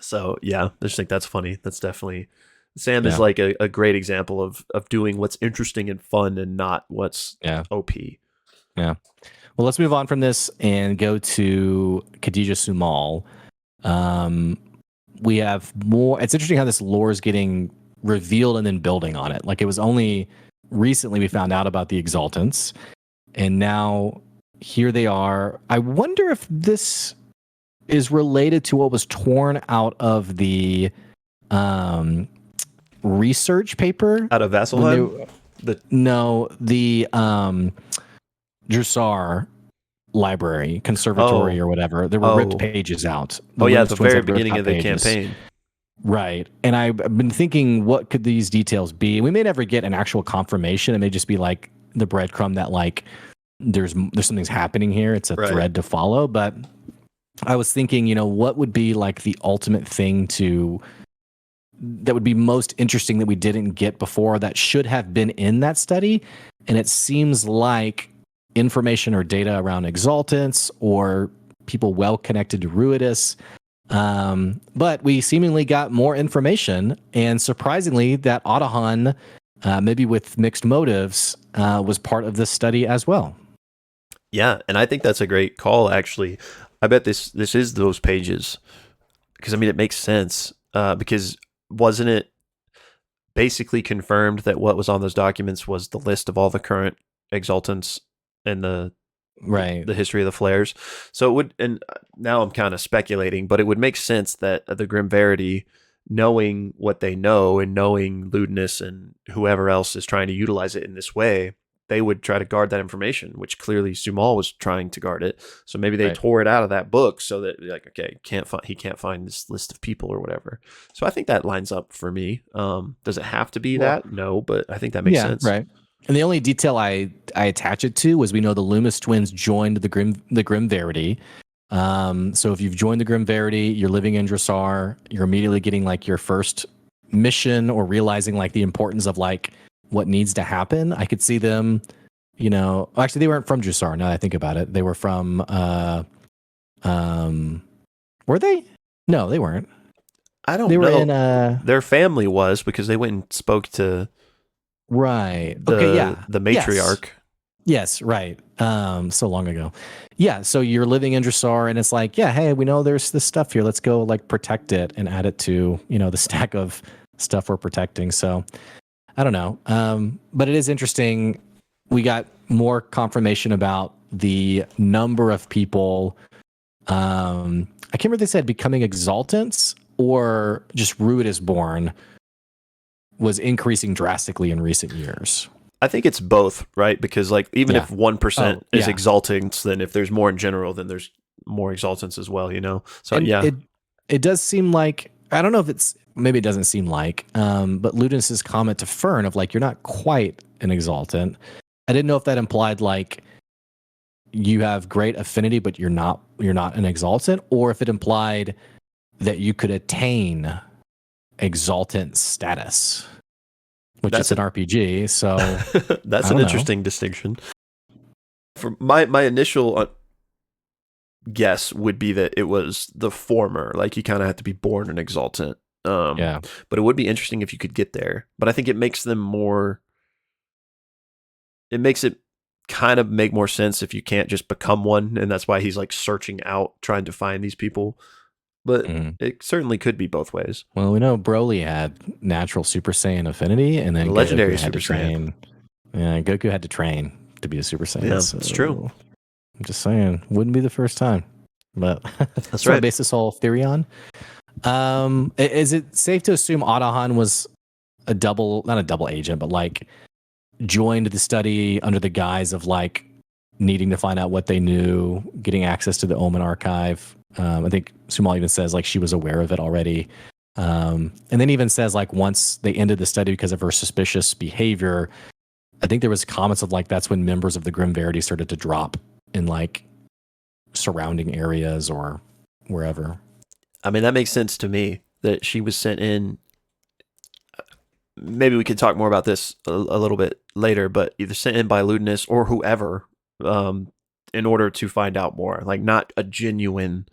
So yeah, I just think that's funny. That's definitely Sam is like a great example of doing what's interesting and fun and not what's OP. Yeah. Well, let's move on from this and go to Khadija Sumal. We have more. It's interesting how this lore is getting revealed and then building on it. Like it was only recently we found out about the exaltants, and now here they are. I wonder if this is related to what was torn out of the research paper Out of Vasselheim? the Dressar library, conservatory, or whatever. There were ripped pages out. At the very beginning of the campaign. Right. And I've been thinking, what could these details be? We may never get an actual confirmation. It may just be like the breadcrumb that like there's something's happening here. It's a thread to follow. But I was thinking, what would be like the ultimate thing that would be most interesting that we didn't get before that should have been in that study? And it seems like information or data around exaltants or people well connected to Ruidus. But we seemingly got more information, and surprisingly, that Otahan, maybe with mixed motives, was part of this study as well. Yeah, and I think that's a great call. Actually, I bet this is those pages, because I mean it makes sense. Because wasn't it basically confirmed that what was on those documents was the list of all the current exaltants and the history of the flares? So it would, and now I'm kind of speculating, but it would make sense that the Grim Verity, knowing what they know and knowing Ludinus and whoever else is trying to utilize it in this way, they would try to guard that information, which clearly Sumal was trying to guard it. So maybe they tore it out of that book so that, like, okay, he can't find this list of people or whatever. So I think that lines up for me. Does it have to be that? No, but I think that makes sense. Right. And the only detail I attach it to was we know the Loomis twins joined the Grim Verity. So if you've joined the Grim Verity, you're living in Dressar, you're immediately getting like your first mission or realizing like the importance of like what needs to happen. I could see them, actually they weren't from Dressar now that I think about it. They were from, were they? No, they weren't. I don't know. They were in, their family was, because they went and spoke to the matriarch. Yes, right. So long ago. Yeah, so you're living in Dressar, and it's like, yeah, hey, we know there's this stuff here. Let's go like protect it and add it to, the stack of stuff we're protecting. So I don't know. But it is interesting. We got more confirmation about the number of people. I can't remember if they said becoming exaltants or just Ruidus born was increasing drastically in recent years. I think it's both, right? Because like even if 1% is exaltants, then if there's more in general, then there's more exaltants as well, So and it does seem like, I don't know if maybe it doesn't seem like, but Ludinus's comment to Fern of like, you're not quite an exaltant. I didn't know if that implied like you have great affinity, but you're not an exaltant, or if it implied that you could attain exaltant status, which is an RPG. So that's an interesting distinction. For my initial guess would be that it was the former, like you kind of have to be born an exaltant. But it would be interesting if you could get there. But I think it makes them more. It makes it kind of make more sense if you can't just become one, and that's why he's like searching out, trying to find these people. But it certainly could be both ways. Well, we know Broly had natural Super Saiyan affinity, and then legendary Goku had Super to train. Yeah, Goku had to train to be a Super Saiyan. Yeah, so it's true. I'm just saying, wouldn't be the first time. But that's right. I base this whole theory on. Is it safe to assume Otahan was not a double agent, but like joined the study under the guise of like needing to find out what they knew, getting access to the Omen archive? I think Sumal even says like she was aware of it already. And then even says like once they ended the study because of her suspicious behavior, I think there was comments of like that's when members of the Grim Verity started to drop in like surrounding areas or wherever. I mean, that makes sense to me that she was sent in. Maybe we could talk more about this a little bit later, but either sent in by Ludinus or whoever in order to find out more. Like not genuinely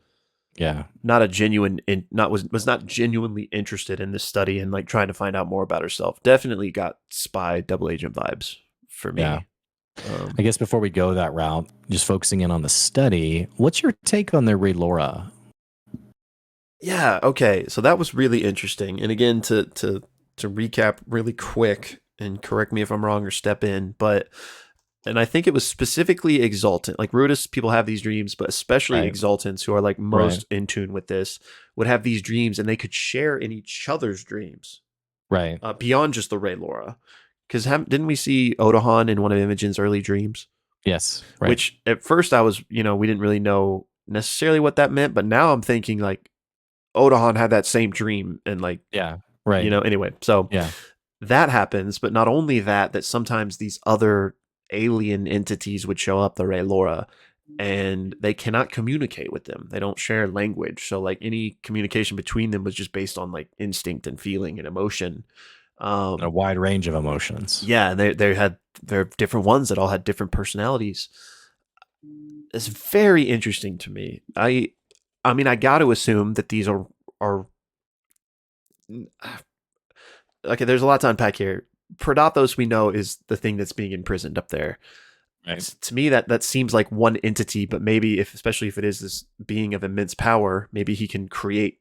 interested in this study and like trying to find out more about herself. Definitely got spy double agent vibes for me. Yeah. I guess before we go that route, just focusing in on the study, what's your take on the Raylora? Yeah, okay. So that was really interesting. And again, to to recap really quick and correct me if I'm wrong or step in, but and I think it was specifically exaltant. Like Rudis people have these dreams, but especially Right. exaltants who are like Right. most in tune with this would have these dreams, and they could share in each other's dreams Right. beyond just the Ray Laura. Because didn't we see Otahan in one of Imogen's early dreams? Yes. Right. Which at first I was, we didn't really know necessarily what that meant, but now I'm thinking like Otahan had that same dream and like, Yeah. Right. anyway. So Yeah. that happens, but not only that, that sometimes these other alien entities would show up, the Ray Laura, and they cannot communicate with them. They don't share language. So like any communication between them was just based on like instinct and feeling and emotion. A wide range of emotions. Yeah, they're different ones that all had different personalities. It's very interesting to me. I mean, I got to assume that these are okay. There's a lot to unpack here. Predathos, we know, is the thing that's being imprisoned up there. Right. To me, that seems like one entity, but maybe especially if it is this being of immense power, maybe he can create,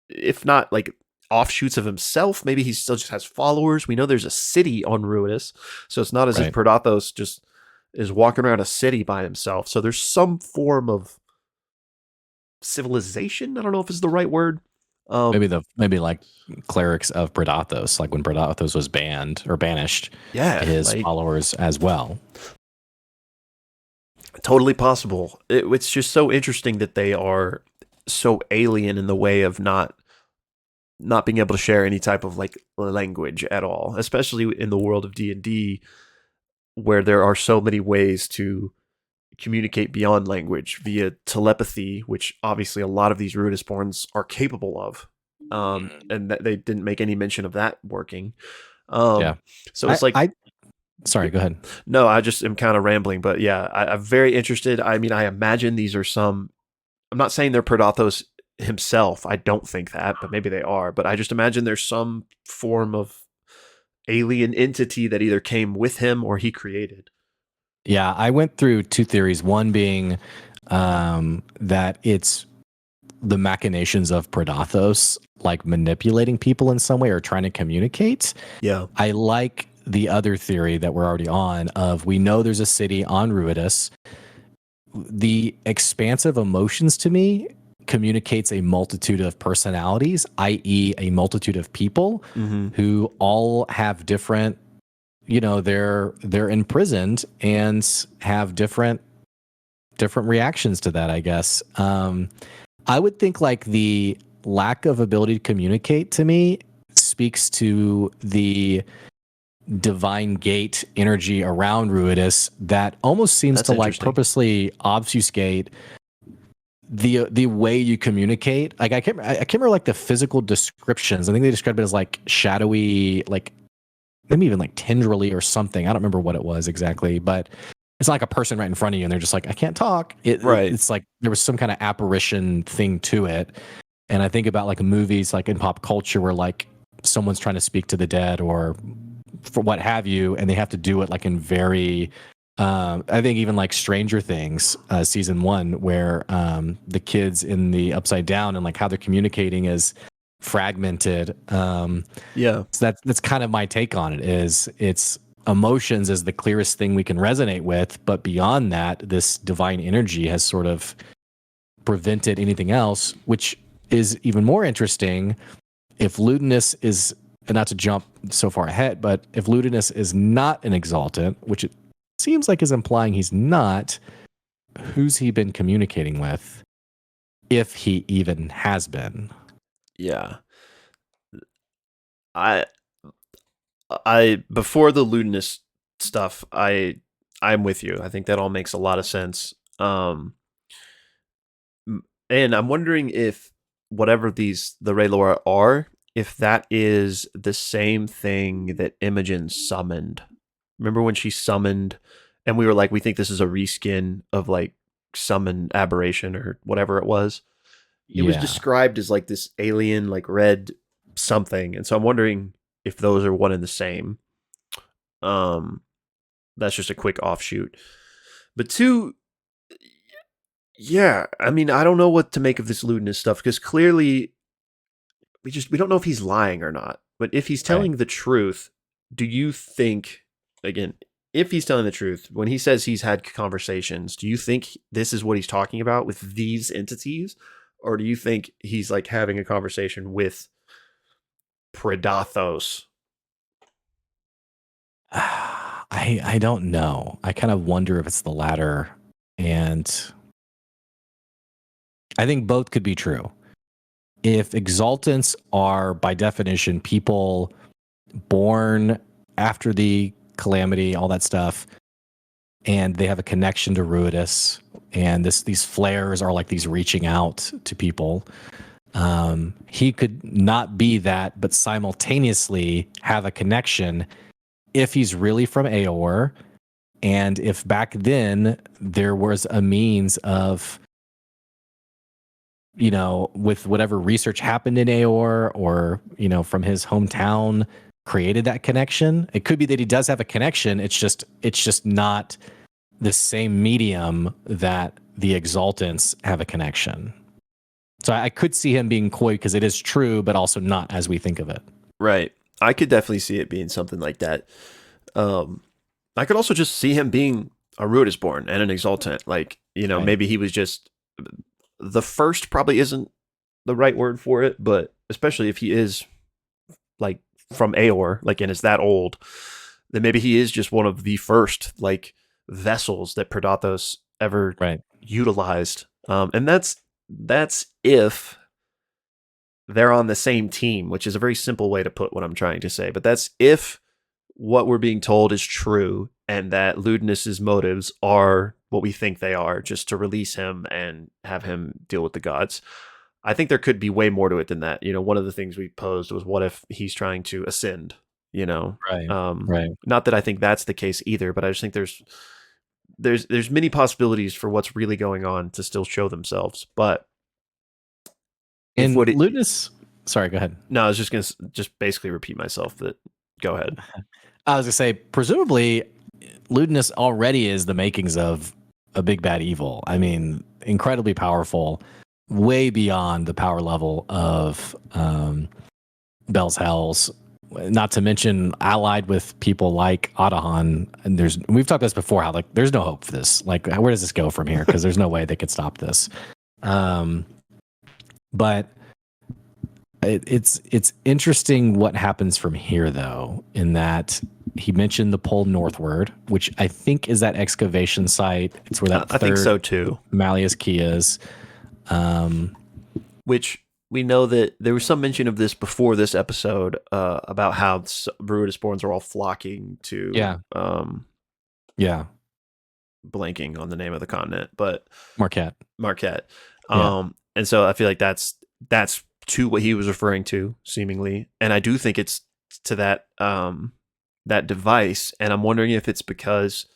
if not like offshoots of himself, maybe he still just has followers. We know there's a city on Ruinous, so it's not as if Right. Predathos just is walking around a city by himself. So there's some form of civilization. I don't know if it's the right word. Maybe like clerics of Predathos, like when Predathos was banned or banished, Yeah, his like followers as well. totally possible. It's just so interesting that they are so alien in the way of not being able to share any type of like language at all, especially in the world of D&D where there are so many ways to communicate beyond language via telepathy, which obviously a lot of these Rudisporns are capable of. And that they didn't make any mention of that working. Yeah. So it's like, Sorry, go ahead. no, I just am kind of rambling, but yeah, I'm very interested. I mean, I imagine these are I'm not saying they're Predathos himself. I don't think that, but maybe they are. But I just imagine there's some form of alien entity that either came with him or he created. Yeah, I went through two theories. One being that it's the machinations of Predathos, like manipulating people in some way or trying to communicate. Yeah. I like the other theory that we're already on of we know there's a city on Ruidus. The expansive emotions to me communicates a multitude of personalities, i.e., a multitude of people who all have different, they're imprisoned and have different reactions to that, I guess. I would think like the lack of ability to communicate to me speaks to the divine gate energy around Ruidus that almost seems That's to like interesting. purposely obfuscate the way you communicate. Like I can't remember like the physical descriptions. I think they described it as like shadowy, like maybe even like tendrily or something. I don't remember what it was exactly, but it's not like a person right in front of you and they're just like, I can't talk. Right. It's like there was some kind of apparition thing to it. And I think about like movies like in pop culture where like someone's trying to speak to the dead or for what have you, and they have to do it like in very I think even like Stranger Things season 1 where the kids in the Upside Down and like how they're communicating is fragmented. Yeah. So that's kind of my take on it is it's emotions is the clearest thing we can resonate with, but beyond that, this divine energy has sort of prevented anything else, which is even more interesting if Ludinus is, and not to jump so far ahead, but if Ludinus is not an exaltant, which it seems like is implying he's not, who's he been communicating with, if he even has been? Yeah. I I before the Ludinus stuff, I'm with you. I think that all makes a lot of sense. And I'm wondering if whatever the Ray Laura are, if that is the same thing that Imogen summoned. Remember when she summoned, and we were like, we think this is a reskin of like summon aberration or whatever it was. It was Yeah. described as like this alien, like red something, and so I'm wondering if those are one and the same. Um, that's just a quick offshoot. But two, yeah, I mean, I don't know what to make of this Ludinus stuff because clearly we don't know if he's lying or not. But if he's Right. telling the truth, do you think, again, if he's telling the truth, when he says he's had conversations, do you think this is what he's talking about with these entities? Or do you think he's like having a conversation with Predathos? I don't know. I kind of wonder if it's the latter, and I think both could be true. If exaltants are by definition people born after the calamity, all that stuff, and they have a connection to Ruidus, and these flares are like these reaching out to people. He could not be that, but simultaneously have a connection if he's really from Aor, and if back then there was a means of, with whatever research happened in Aor, or, from his hometown, created that connection. It could be that he does have a connection. It's just not the same medium that the exaltants have a connection. So I could see him being coy because it is true, but also not as we think of it. Right. I could definitely see it being something like that. I could also just see him being a Ruidus born and an exaltant. Like, Right. maybe he was just the first, probably isn't the right word for it, but especially if he is like from Aor, like, and is that old, then maybe he is just one of the first like vessels that Predathos ever utilized. And that's if they're on the same team, which is a very simple way to put what I'm trying to say. But that's if what we're being told is true, and that Ludinus's motives are what we think they are, just to release him and have him deal with the gods. I think there could be way more to it than that. One of the things we posed was, what if he's trying to ascend? Right. Not that I think that's the case either, but I just think there's many possibilities for what's really going on to still show themselves. But And Ludinus, sorry, go ahead. No, I was just gonna just basically repeat myself. But go ahead. I was gonna say, presumably, Ludinus already is the makings of a big bad evil. I mean, incredibly powerful, way beyond the power level of Bell's Hells. Not to mention allied with people like Otahan. And we've talked about this before, how like there's no hope for this. Like, where does this go from here? Because there's no way they could stop this. But it's interesting what happens from here, though, in that he mentioned the pole northward, which I think is that excavation site. It's where that I think so too. Malleus Key is. Which we know that there was some mention of this before this episode, about how Ruidus Borns are all flocking to. Yeah. Blanking on the name of the continent, but Marquette. And so I feel like that's to what he was referring to, seemingly, and I do think it's to that that device, and I'm wondering if it's because,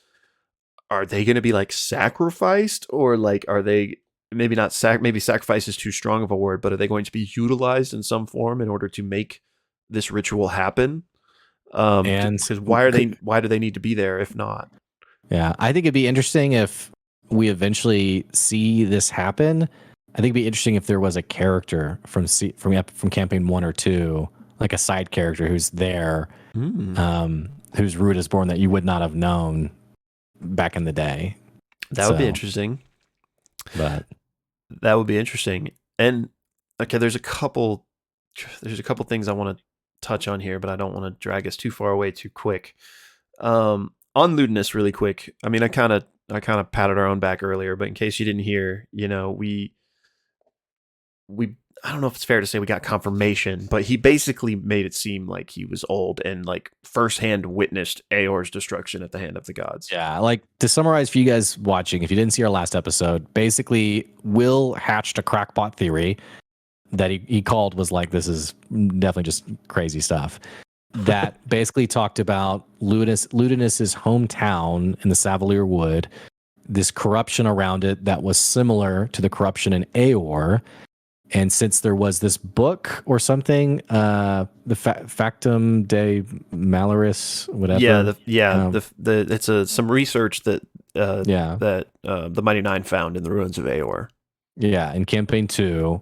are they going to be like sacrificed, or like are they maybe not maybe sacrifice is too strong of a word, but are they going to be utilized in some form in order to make this ritual happen? And because why do they need to be there if not? Yeah, I think it'd be interesting if we eventually see this happen. I think it'd be interesting if there was a character from campaign 1 or 2, like a side character who's there, who's Ruidus born that you would not have known back in the day. That would be interesting. But that would be interesting. And okay, there's a couple things I want to touch on here, but I don't want to drag us too far away too quick. On Ludinus, really quick. I mean, I kind of patted our own back earlier, but in case you didn't hear, we I don't know if it's fair to say we got confirmation, but he basically made it seem like he was old and like firsthand witnessed Aor's destruction at the hand of the gods. Yeah, like to summarize for you guys watching, if you didn't see our last episode, basically Will hatched a crackpot theory that he called was like, this is definitely just crazy stuff. That basically talked about Ludinus's hometown in the Savalier Wood, this corruption around it that was similar to the corruption in Aor. And since there was this book or something, the Factum de Malaris, whatever. It's some research that the Mighty Nine found in the ruins of Aor. Yeah, in campaign 2,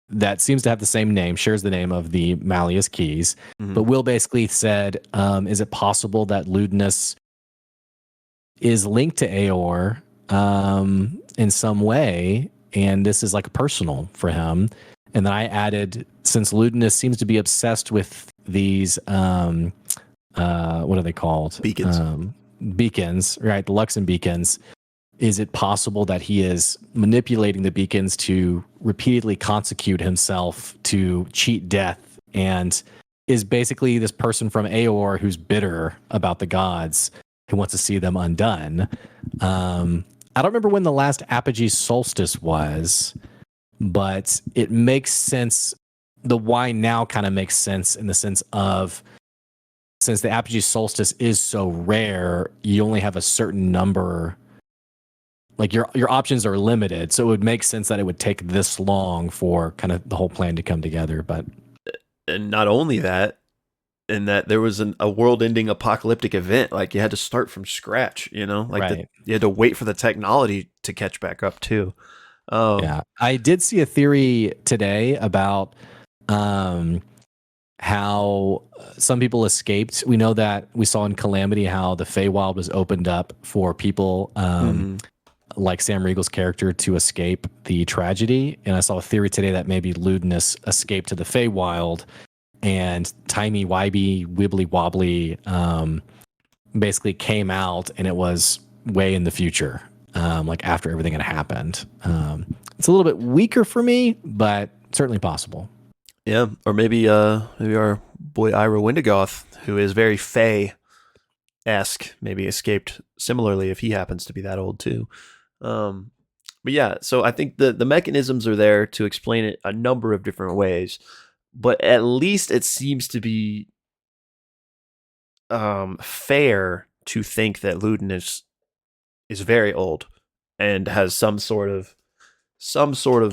that seems to have the same name, shares the name of the Malleus keys. Mhm. But Will basically said, is it possible that Ludinus is linked to Aor in some way, and this is like personal for him? And then I added, since Ludinus seems to be obsessed with these, what are they called? Beacons. Beacons, right? The Luxon beacons. Is it possible that he is manipulating the beacons to repeatedly consecute himself to cheat death, and is basically this person from Aor who's bitter about the gods, who wants to see them undone? I don't remember when the last Apogee solstice was, but it makes sense. The why now kind of makes sense in the sense of, since the Apogee solstice is so rare, you only have a certain number. Like your options are limited, so it would make sense that it would take this long for kind of the whole plan to come together. But and not only that, in that there was a world-ending apocalyptic event, like you had to start from scratch. You know, like right. you had to wait for the technology to catch back up too. Yeah, I did see a theory today about how some people escaped. We know that we saw in Calamity how the Feywild was opened up for people. Like Sam Riegel's character to escape the tragedy. And I saw a theory today that maybe Ludinus escaped to the Feywild, and timey-wimey, wibbly-wobbly basically came out, and it was way in the future, like after everything had happened. It's a little bit weaker for me, but certainly possible. Yeah, or maybe our boy Ira Windigoth, who is very Fey-esque, maybe escaped similarly if he happens to be that old too. But yeah, so I think the mechanisms are there to explain it a number of different ways, but at least it seems to be fair to think that Ludinus is very old and has some sort of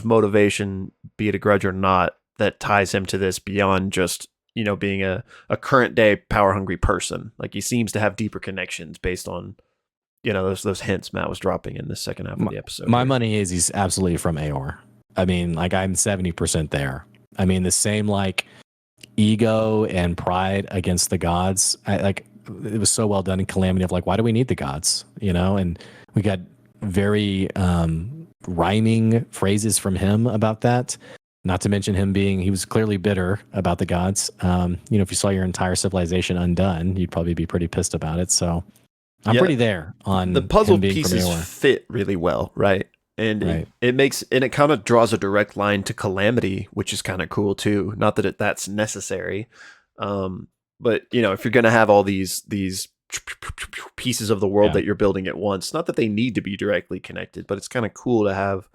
motivation, be it a grudge or not, that ties him to this beyond just being a current day power hungry person. Like he seems to have deeper connections based on those hints Matt was dropping in the second half of the episode. My money is he's absolutely from Aor. I mean, like I'm 70% there. I mean, the same like ego and pride against the gods. It was so well done in Calamity of like, why do we need the gods? And we got very rhyming phrases from him about that. Not to mention he was clearly bitter about the gods. If you saw your entire civilization undone, you'd probably be pretty pissed about it. So I'm pretty there on the puzzle him being pieces from Aor. fit really well, right? And it kind of draws a direct line to Calamity, which is kind of cool too. Not that that's necessary, but if you're gonna have all these pieces of the world that you're building at once, not that they need to be directly connected, but it's kind of cool to have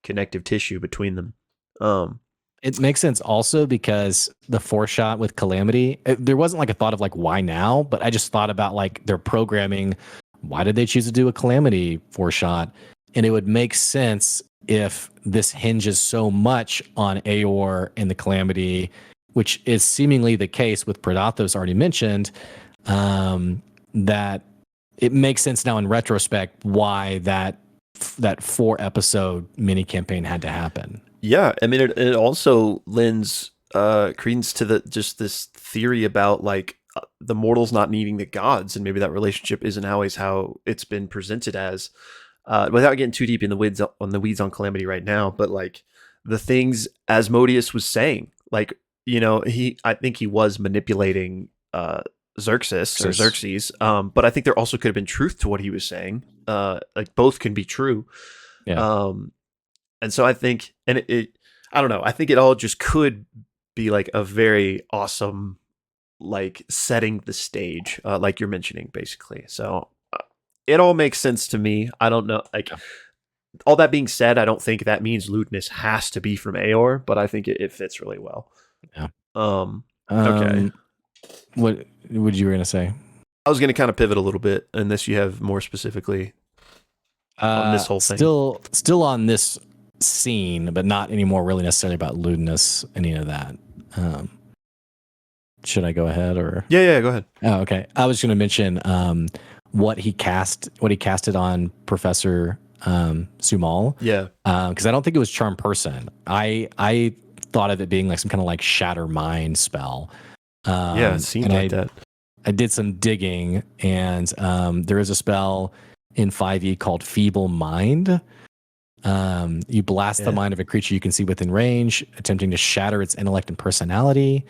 connective tissue between them. It makes sense also because the foreshot with Calamity, there wasn't like a thought of like, why now? But I just thought about like their programming. Why did they choose to do a Calamity foreshot? And it would make sense if this hinges so much on Aor and the Calamity, which is seemingly the case with Predathos already mentioned, that it makes sense now in retrospect why that 4-episode mini campaign had to happen. Yeah, I mean, it also lends credence to this theory about like the mortals not needing the gods, and maybe that relationship isn't always how it's been presented as. Without getting too deep in the weeds on Calamity right now, but like the things Asmodeus was saying, like I think he was manipulating Xerxes, but I think there also could have been truth to what he was saying. Like both can be true. Yeah. And so I think, and I don't know, I think it all just could be like a very awesome, like setting the stage, like you're mentioning, basically. So it all makes sense to me. I don't know, like all that being said, I don't think that means Ludinus has to be from Aor, but I think it fits really well. Yeah. Okay. What you were gonna say? I was gonna kind of pivot a little bit, unless you have more specifically on this whole thing. Still on this scene, but not anymore really necessarily about Ludinus, any of that. Should I go ahead or? Yeah, go ahead. Oh, okay. I was going to mention what he casted on Professor Sumal. Yeah. Because I don't think it was Charm Person. I thought of it being like some kind of like shatter mind spell. Yeah, it seemed And like that. I did some digging, and there is a spell in 5e called Feeble Mind. You blast the mind of a creature you can see within range, attempting to shatter its intellect and personality.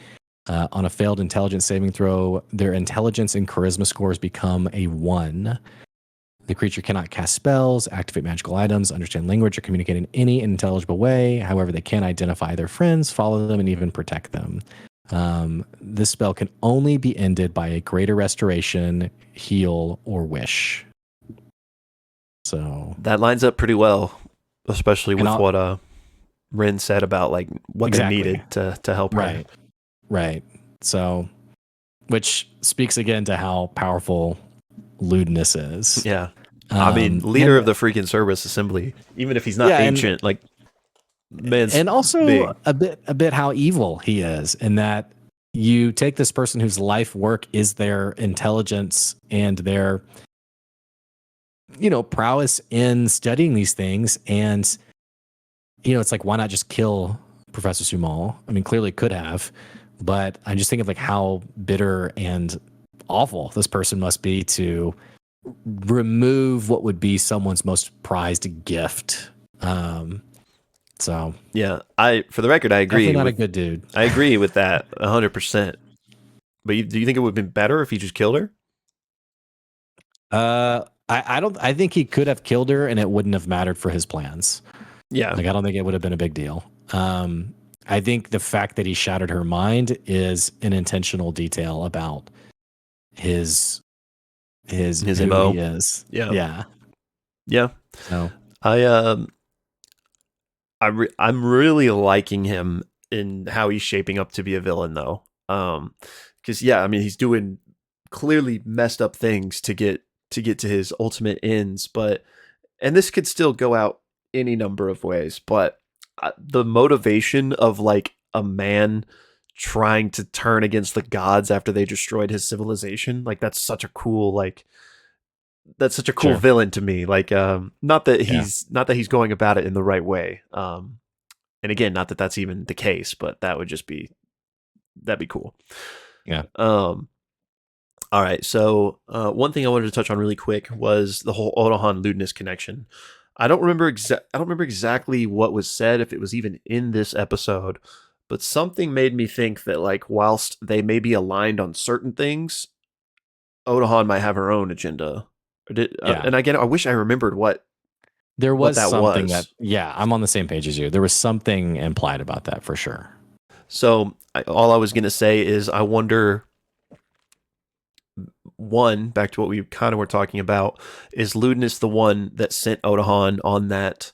On a failed intelligence saving throw, their intelligence and charisma scores become a 1. The creature cannot cast spells, activate magical items, understand language, or communicate in any intelligible way. However, they can identify their friends, follow them, and even protect them. This spell can only be ended by a greater restoration, heal, or wish. So that lines up pretty well, especially with what Rin said about like what they needed to help her. Right. So, which speaks again to how powerful Ludinus is. Yeah. I mean, leader of the freaking Cerberus Assembly, even if he's not ancient, like man's and also big. a bit how evil he is, in that you take this person whose life work is their intelligence and their prowess in studying these things, and it's like, why not just kill Professor Sumal? I mean, clearly could have, but I just think of like how bitter and awful this person must be to remove what would be someone's most prized gift. So yeah, for the record, I agree. Definitely not a good dude. I agree with that 100%. But do you think it would have been better if he just killed her? I don't. I think he could have killed her, and it wouldn't have mattered for his plans. Yeah, like I don't think it would have been a big deal. I think the fact that he shattered her mind is an intentional detail about his who MO. he is. Yeah. So I'm really liking him in how he's shaping up to be a villain, though. Because I mean, he's doing clearly messed up things to get to his ultimate ends, and this could still go out any number of ways, but the motivation of like a man trying to turn against the gods after they destroyed his civilization, like that's such a cool Sure. villain to me. Like not that he's going about it in the right way. And again, not that that's even the case, but that'd be cool. Yeah. All right. So one thing I wanted to touch on really quick was the whole Otahan Ludinus connection. I don't remember exactly what was said, if it was even in this episode, but something made me think that like whilst they may be aligned on certain things, Otahan might have her own agenda. And again, I wish I remembered what there was that something was. I'm on the same page as you. There was something implied about that for sure. So all I was going to say is I wonder, one, back to what we kind of were talking about, is Ludinus the one that sent Otahan on that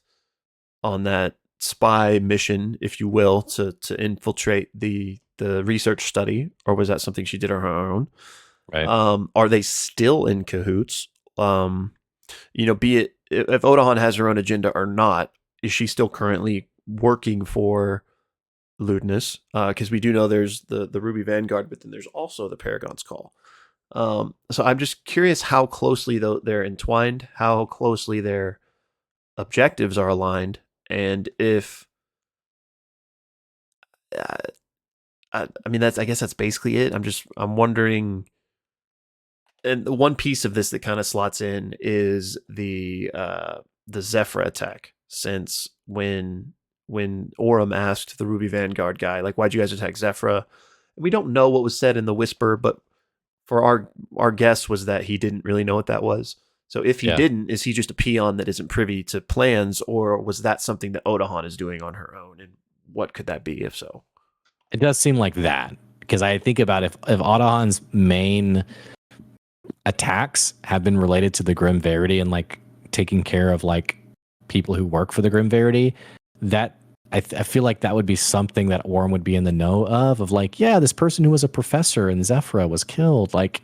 spy mission, if you will, to infiltrate the research study, or was that something she did on her own? Right. Are they still in cahoots? Be it if Otahan has her own agenda or not, is she still currently working for Ludinus? Because we do know there's the Ruby Vanguard, but then there's also the Paragon's Call. So I'm just curious how closely they're entwined, how closely their objectives are aligned, and if I mean I guess that's basically it. I'm wondering, and the one piece of this that kind of slots in is the Zephyr attack. Since when Orem asked the Ruby Vanguard guy, like, why'd you guys attack Zephyr? We don't know what was said in the whisper, but for our guess was that he didn't really know what that was. So if he didn't, is he just a peon that isn't privy to plans, or was that something that Otahan is doing on her own? And what could that be, if so? It does seem like that, because I think about if Otahan's main attacks have been related to the Grim Verity and like taking care of like people who work for the Grim Verity, that I feel like that would be something that Orem would be in the know of like, yeah, this person who was a professor in Zephyr was killed. Like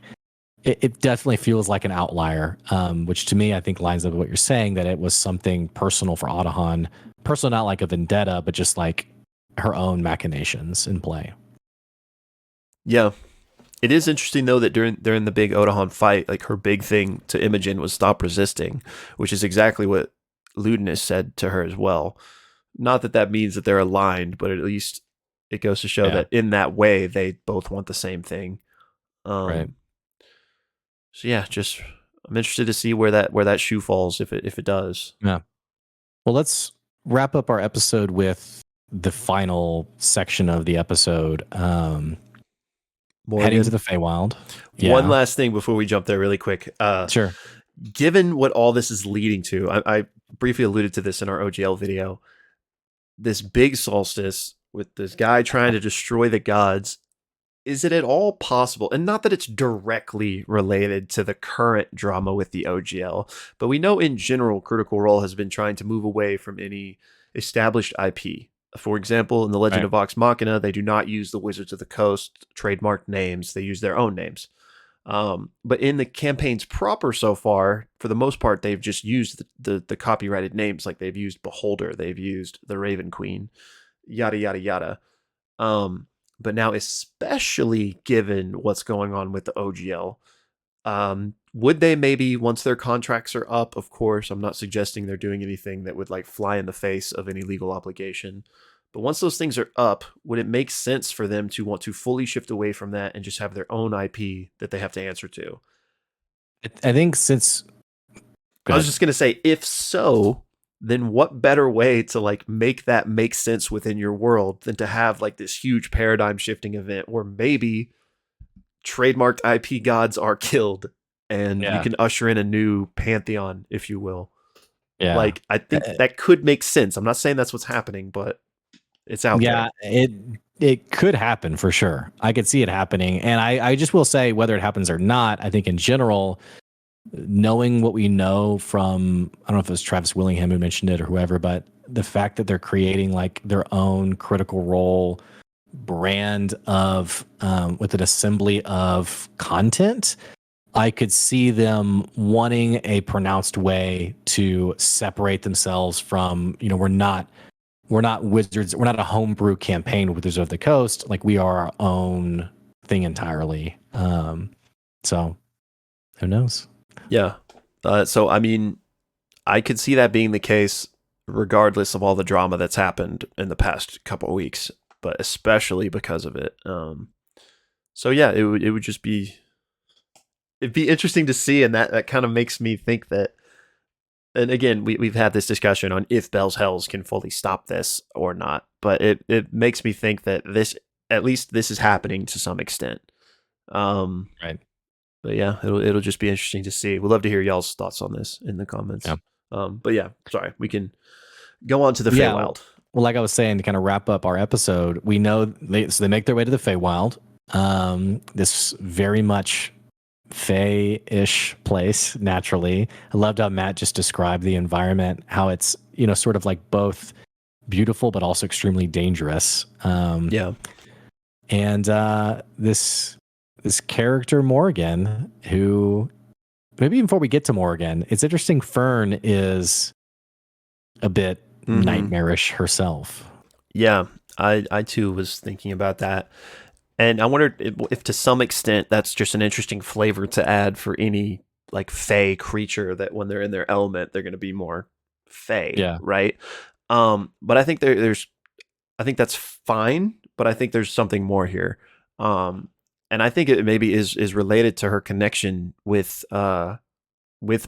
it definitely feels like an outlier, which to me I think lines up with what you're saying, that it was something personal for Otahan, personal, not like a vendetta, but just like her own machinations in play. Yeah. It is interesting, though, that during the big Otahan fight, like her big thing to Imogen was stop resisting, which is exactly what Ludinus said to her as well. Not that means that they're aligned, but at least it goes to show that in that way they both want the same thing. Right. So yeah, just I'm interested to see where that shoe falls if it does. Yeah. Well, let's wrap up our episode with the final section of the episode. Heading to the Feywild. One last thing before we jump there really quick. Sure. Given what all this is leading to, I briefly alluded to this in our OGL video, this big solstice with this guy trying to destroy the gods, is it at all possible, and not that it's directly related to the current drama with the OGL, but we know in general Critical Role has been trying to move away from any established IP. For example, in The Legend of Vox Machina, they do not use the Wizards of the Coast trademarked names. They use their own names. But in the campaigns proper so far, for the most part, they've just used the copyrighted names. Like they've used Beholder, they've used the Raven Queen, yada, yada, yada. But now, especially given what's going on with the OGL, would they maybe, once their contracts are up, of course, I'm not suggesting they're doing anything that would like fly in the face of any legal obligation, but once those things are up, would it make sense for them to want to fully shift away from that and just have their own IP that they have to answer to? I think since... I was just going to say, if so, then what better way to like make that make sense within your world than to have like this huge paradigm shifting event where maybe trademarked IP gods are killed and you can usher in a new pantheon, if you will. Yeah. Like, I think that could make sense. I'm not saying that's what's happening, but it's out there. Yeah, it could happen for sure. I could see it happening. And I just will say, whether it happens or not, I think in general, knowing what we know from, I don't know if it was Travis Willingham who mentioned it or whoever, but the fact that they're creating like their own Critical Role brand of with an assembly of content, I could see them wanting a pronounced way to separate themselves from, we're not Wizards, we're not a homebrew campaign with Wizards of the Coast, like we are our own thing entirely. So who knows? Yeah. So I mean, I could see that being the case regardless of all the drama that's happened in the past couple of weeks, but especially because of it. So yeah, it would just be, it'd be interesting to see, and that kind of makes me think that, and again, we've had this discussion on if Bell's Hells can fully stop this or not, but it makes me think that at least this is happening to some extent. Right. But yeah, it'll just be interesting to see. We'd love to hear y'all's thoughts on this in the comments. Yeah. But yeah, sorry, we can go on to the Feywild. Well, like I was saying, to kind of wrap up our episode, we know they make their way to the Feywild. This very much Fey-ish place, naturally. I loved how Matt just described the environment, how it's, sort of like both beautiful but also extremely dangerous. Yeah. And this character Morgan, who, maybe before we get to Morgan, it's interesting. Fern is a bit nightmarish herself. Yeah, I too was thinking about that. And I wondered if to some extent that's just an interesting flavor to add for any like Fey creature, that when they're in their element, they're going to be more Fey, right? But I think I think that's fine, but I think there's something more here. And I think it maybe is related to her connection with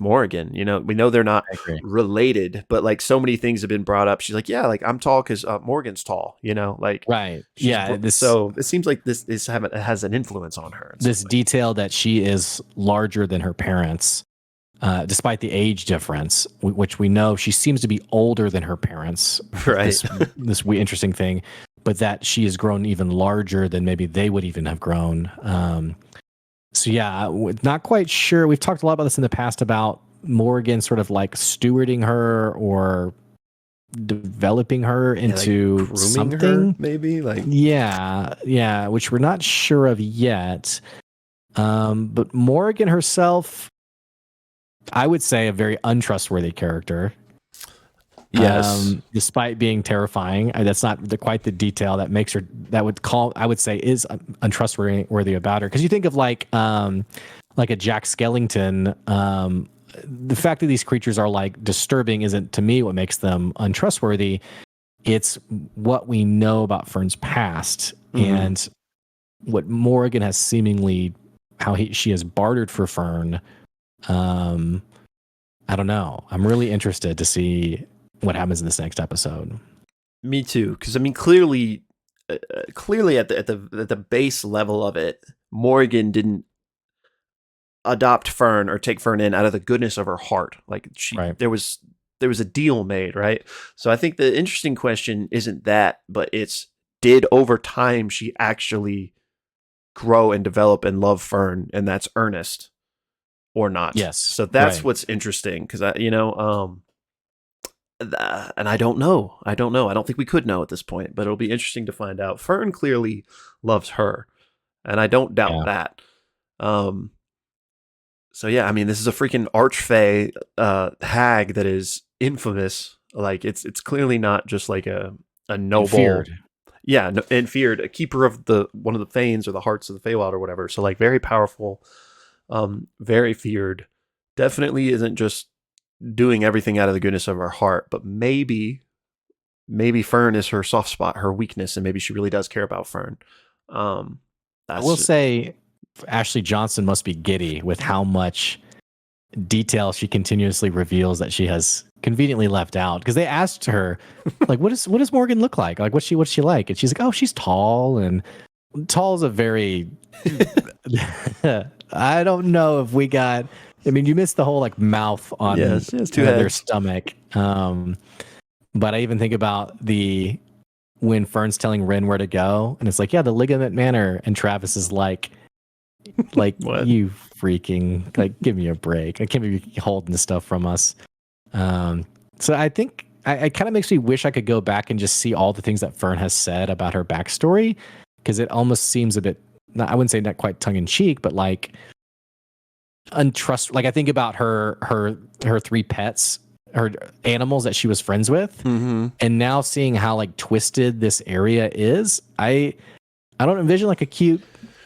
Morgan. We know they're not related, but like so many things have been brought up. She's like, yeah, like I'm tall because Morgan's tall, like right. So it seems like this has an influence on her. This detail that she is larger than her parents, despite the age difference, which we know she seems to be older than her parents. Right. This interesting thing, but that she has grown even larger than maybe they would even have grown. So yeah, not quite sure. We've talked a lot about this in the past about Morgan sort of like stewarding her or developing her into like something, her, maybe like which we're not sure of yet. But Morgan herself, I would say, a very untrustworthy character. Yes. Despite being terrifying, that's not quite the detail that makes her, I would say is untrustworthy about her. Because you think of like a Jack Skellington, the fact that these creatures are like disturbing isn't to me what makes them untrustworthy. it's what we know about Fern's past Mm-hmm. and what Morgan has seemingly how she has bartered for Fern. I don't know. I'm really interested to see what happens in this next episode. Me too, because I mean, clearly, clearly at the base level of it, Morgan didn't adopt Fern or take Fern in out of the goodness of her heart. Like Right. there was a deal made, right? So I think the interesting question isn't that, but it's did over time she actually grow and develop and love Fern, and that's earnest or not. Yes. So that's Right. what's interesting because and I don't know. I don't know. I don't think we could know at this point, but it'll be interesting to find out. Fern clearly loves her, and I don't doubt Yeah. that. Um, so yeah, I mean, this is a freaking archfey hag that is infamous. Like it's clearly not just like a And noble, feared. yeah, and feared, a keeper of the one of the Fanes or the hearts of the Feywild or whatever. So like very powerful, very feared. Definitely isn't just doing everything out of the goodness of her heart, but maybe Fern is her soft spot, her weakness, and maybe she really does care about Fern. I will That's say Ashley Johnson must be giddy with how much detail she continuously reveals that she has conveniently left out. Because they asked her, like, what does Morgan look like? Like, what's she like? And she's like, oh, she's tall. And tall is a very I don't know if we got. I mean, you missed the whole like mouth on she has two their heads. stomach. But I even think about the when Fern's telling Ren where to go, and it's like, yeah, the Ligament Manor, and Travis is like What? you freaking like, give me a break. I can't be holding this stuff from us. So I think I kind of makes me wish I could go back and just see all the things that Fern has said about her backstory, because it almost seems a bit, I wouldn't say not quite tongue in cheek, but like untrust. Like I think about her three pets, her animals that she was friends with, Mm-hmm. and now seeing how like twisted this area is, I don't envision like a cute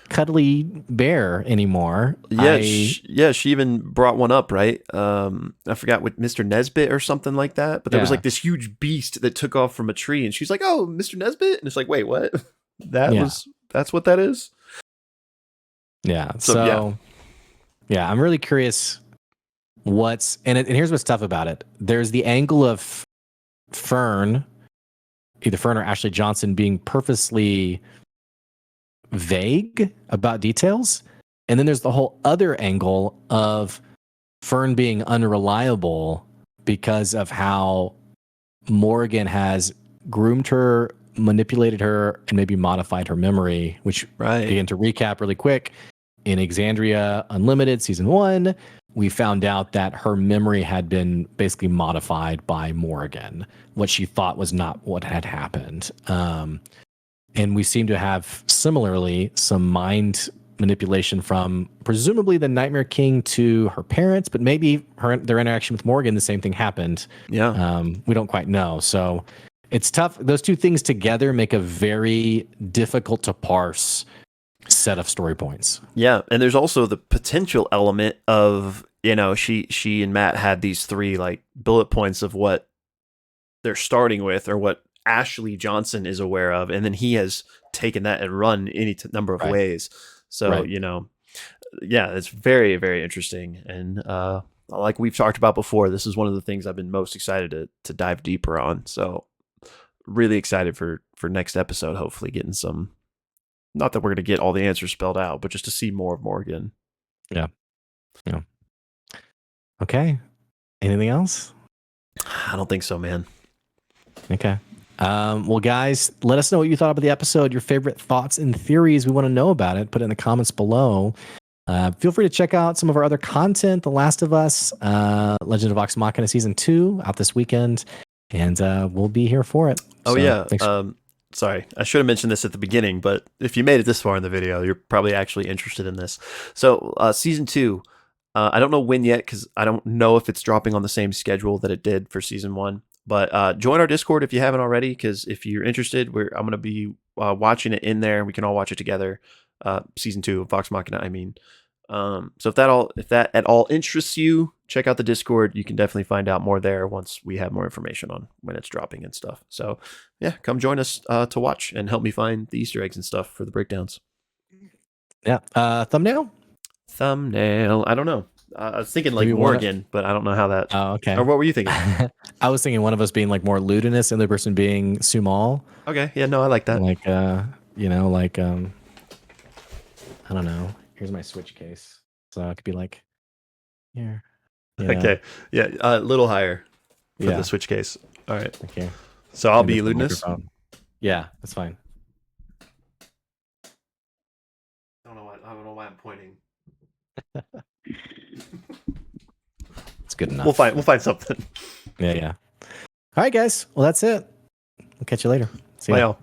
cuddly bear anymore. Yeah, she even brought one up, right? I forgot what Mr. Nesbit or something like that. But there was Yeah, like this huge beast that took off from a tree, and she's like, "Oh, Mr. Nesbit," and it's like, "Wait, what? yeah, That's what that is." yeah. So yeah, So yeah, I'm really curious and here's what's tough about it. There's the angle of Fern, either Fern or Ashley Johnson, being purposely vague about details, and then there's the whole other angle of Fern being unreliable because of how Morgan has groomed her, manipulated her, and maybe modified her memory. Which, right. again, to recap really quick, in Exandria Unlimited Season 1, we found out that her memory had been basically modified by Morgan, what she thought was not what had happened. And we seem to have similarly some mind manipulation from presumably the Nightmare King to her parents, but maybe their interaction with Morgan, the same thing happened. Yeah. We don't quite know. So it's tough. Those two things together make a very difficult to parse set of story points. Yeah, and there's also the potential element of, she and Matt had these three like bullet points of what they're starting with or what Ashley Johnson is aware of, and then he has taken that and run any number of Right. ways. So, Right. Yeah, it's very, very interesting. And like we've talked about before, this is one of the things I've been most excited to dive deeper on. So really excited for next episode, hopefully getting some, not that we're going to get all the answers spelled out, but just to see more of Morgan. Yeah. Yeah. Okay. Anything else? I don't think so, man. Okay. Well, guys, let us know what you thought about the episode, your favorite thoughts and theories. We want to know about it. Put it in the comments below. Feel free to check out some of our other content, The Last of Us, Legend of Vox Machina Season 2 out this weekend, and we'll be here for it. Oh, So, yeah. thanks. Sorry, I should have mentioned this at the beginning, but if you made it this far in the video, you're probably actually interested in this. So, Season 2, I don't know when yet because I don't know if it's dropping on the same schedule that it did for Season 1. But join our Discord if you haven't already, because if you're interested, I'm going to be watching it in there. We can all watch it together. Season 2 of Vox Machina, I mean. So if that at all interests you, check out the Discord. You can definitely find out more there once we have more information on when it's dropping and stuff. So yeah, come join us to watch and help me find the Easter eggs and stuff for the breakdowns. Yeah. Thumbnail? Thumbnail. I don't know. I was thinking like Morgan, but I don't know how that. Oh, okay. Or what were you thinking? I was thinking one of us being like more Ludinus and the other person being Sumal. Okay. Yeah. No, I like that. Like, you know, like, I don't know. Here's my Switch case. So it could be like, here. You know. Okay. Yeah. A little higher for Yeah. the Switch case. All right. Okay. So I'll be Ludinus. Yeah, that's fine. I don't know why I'm pointing. It's good enough. We'll find something. Yeah. All right, guys. Well, that's it. We'll catch you later. See ya. Bye, y'all.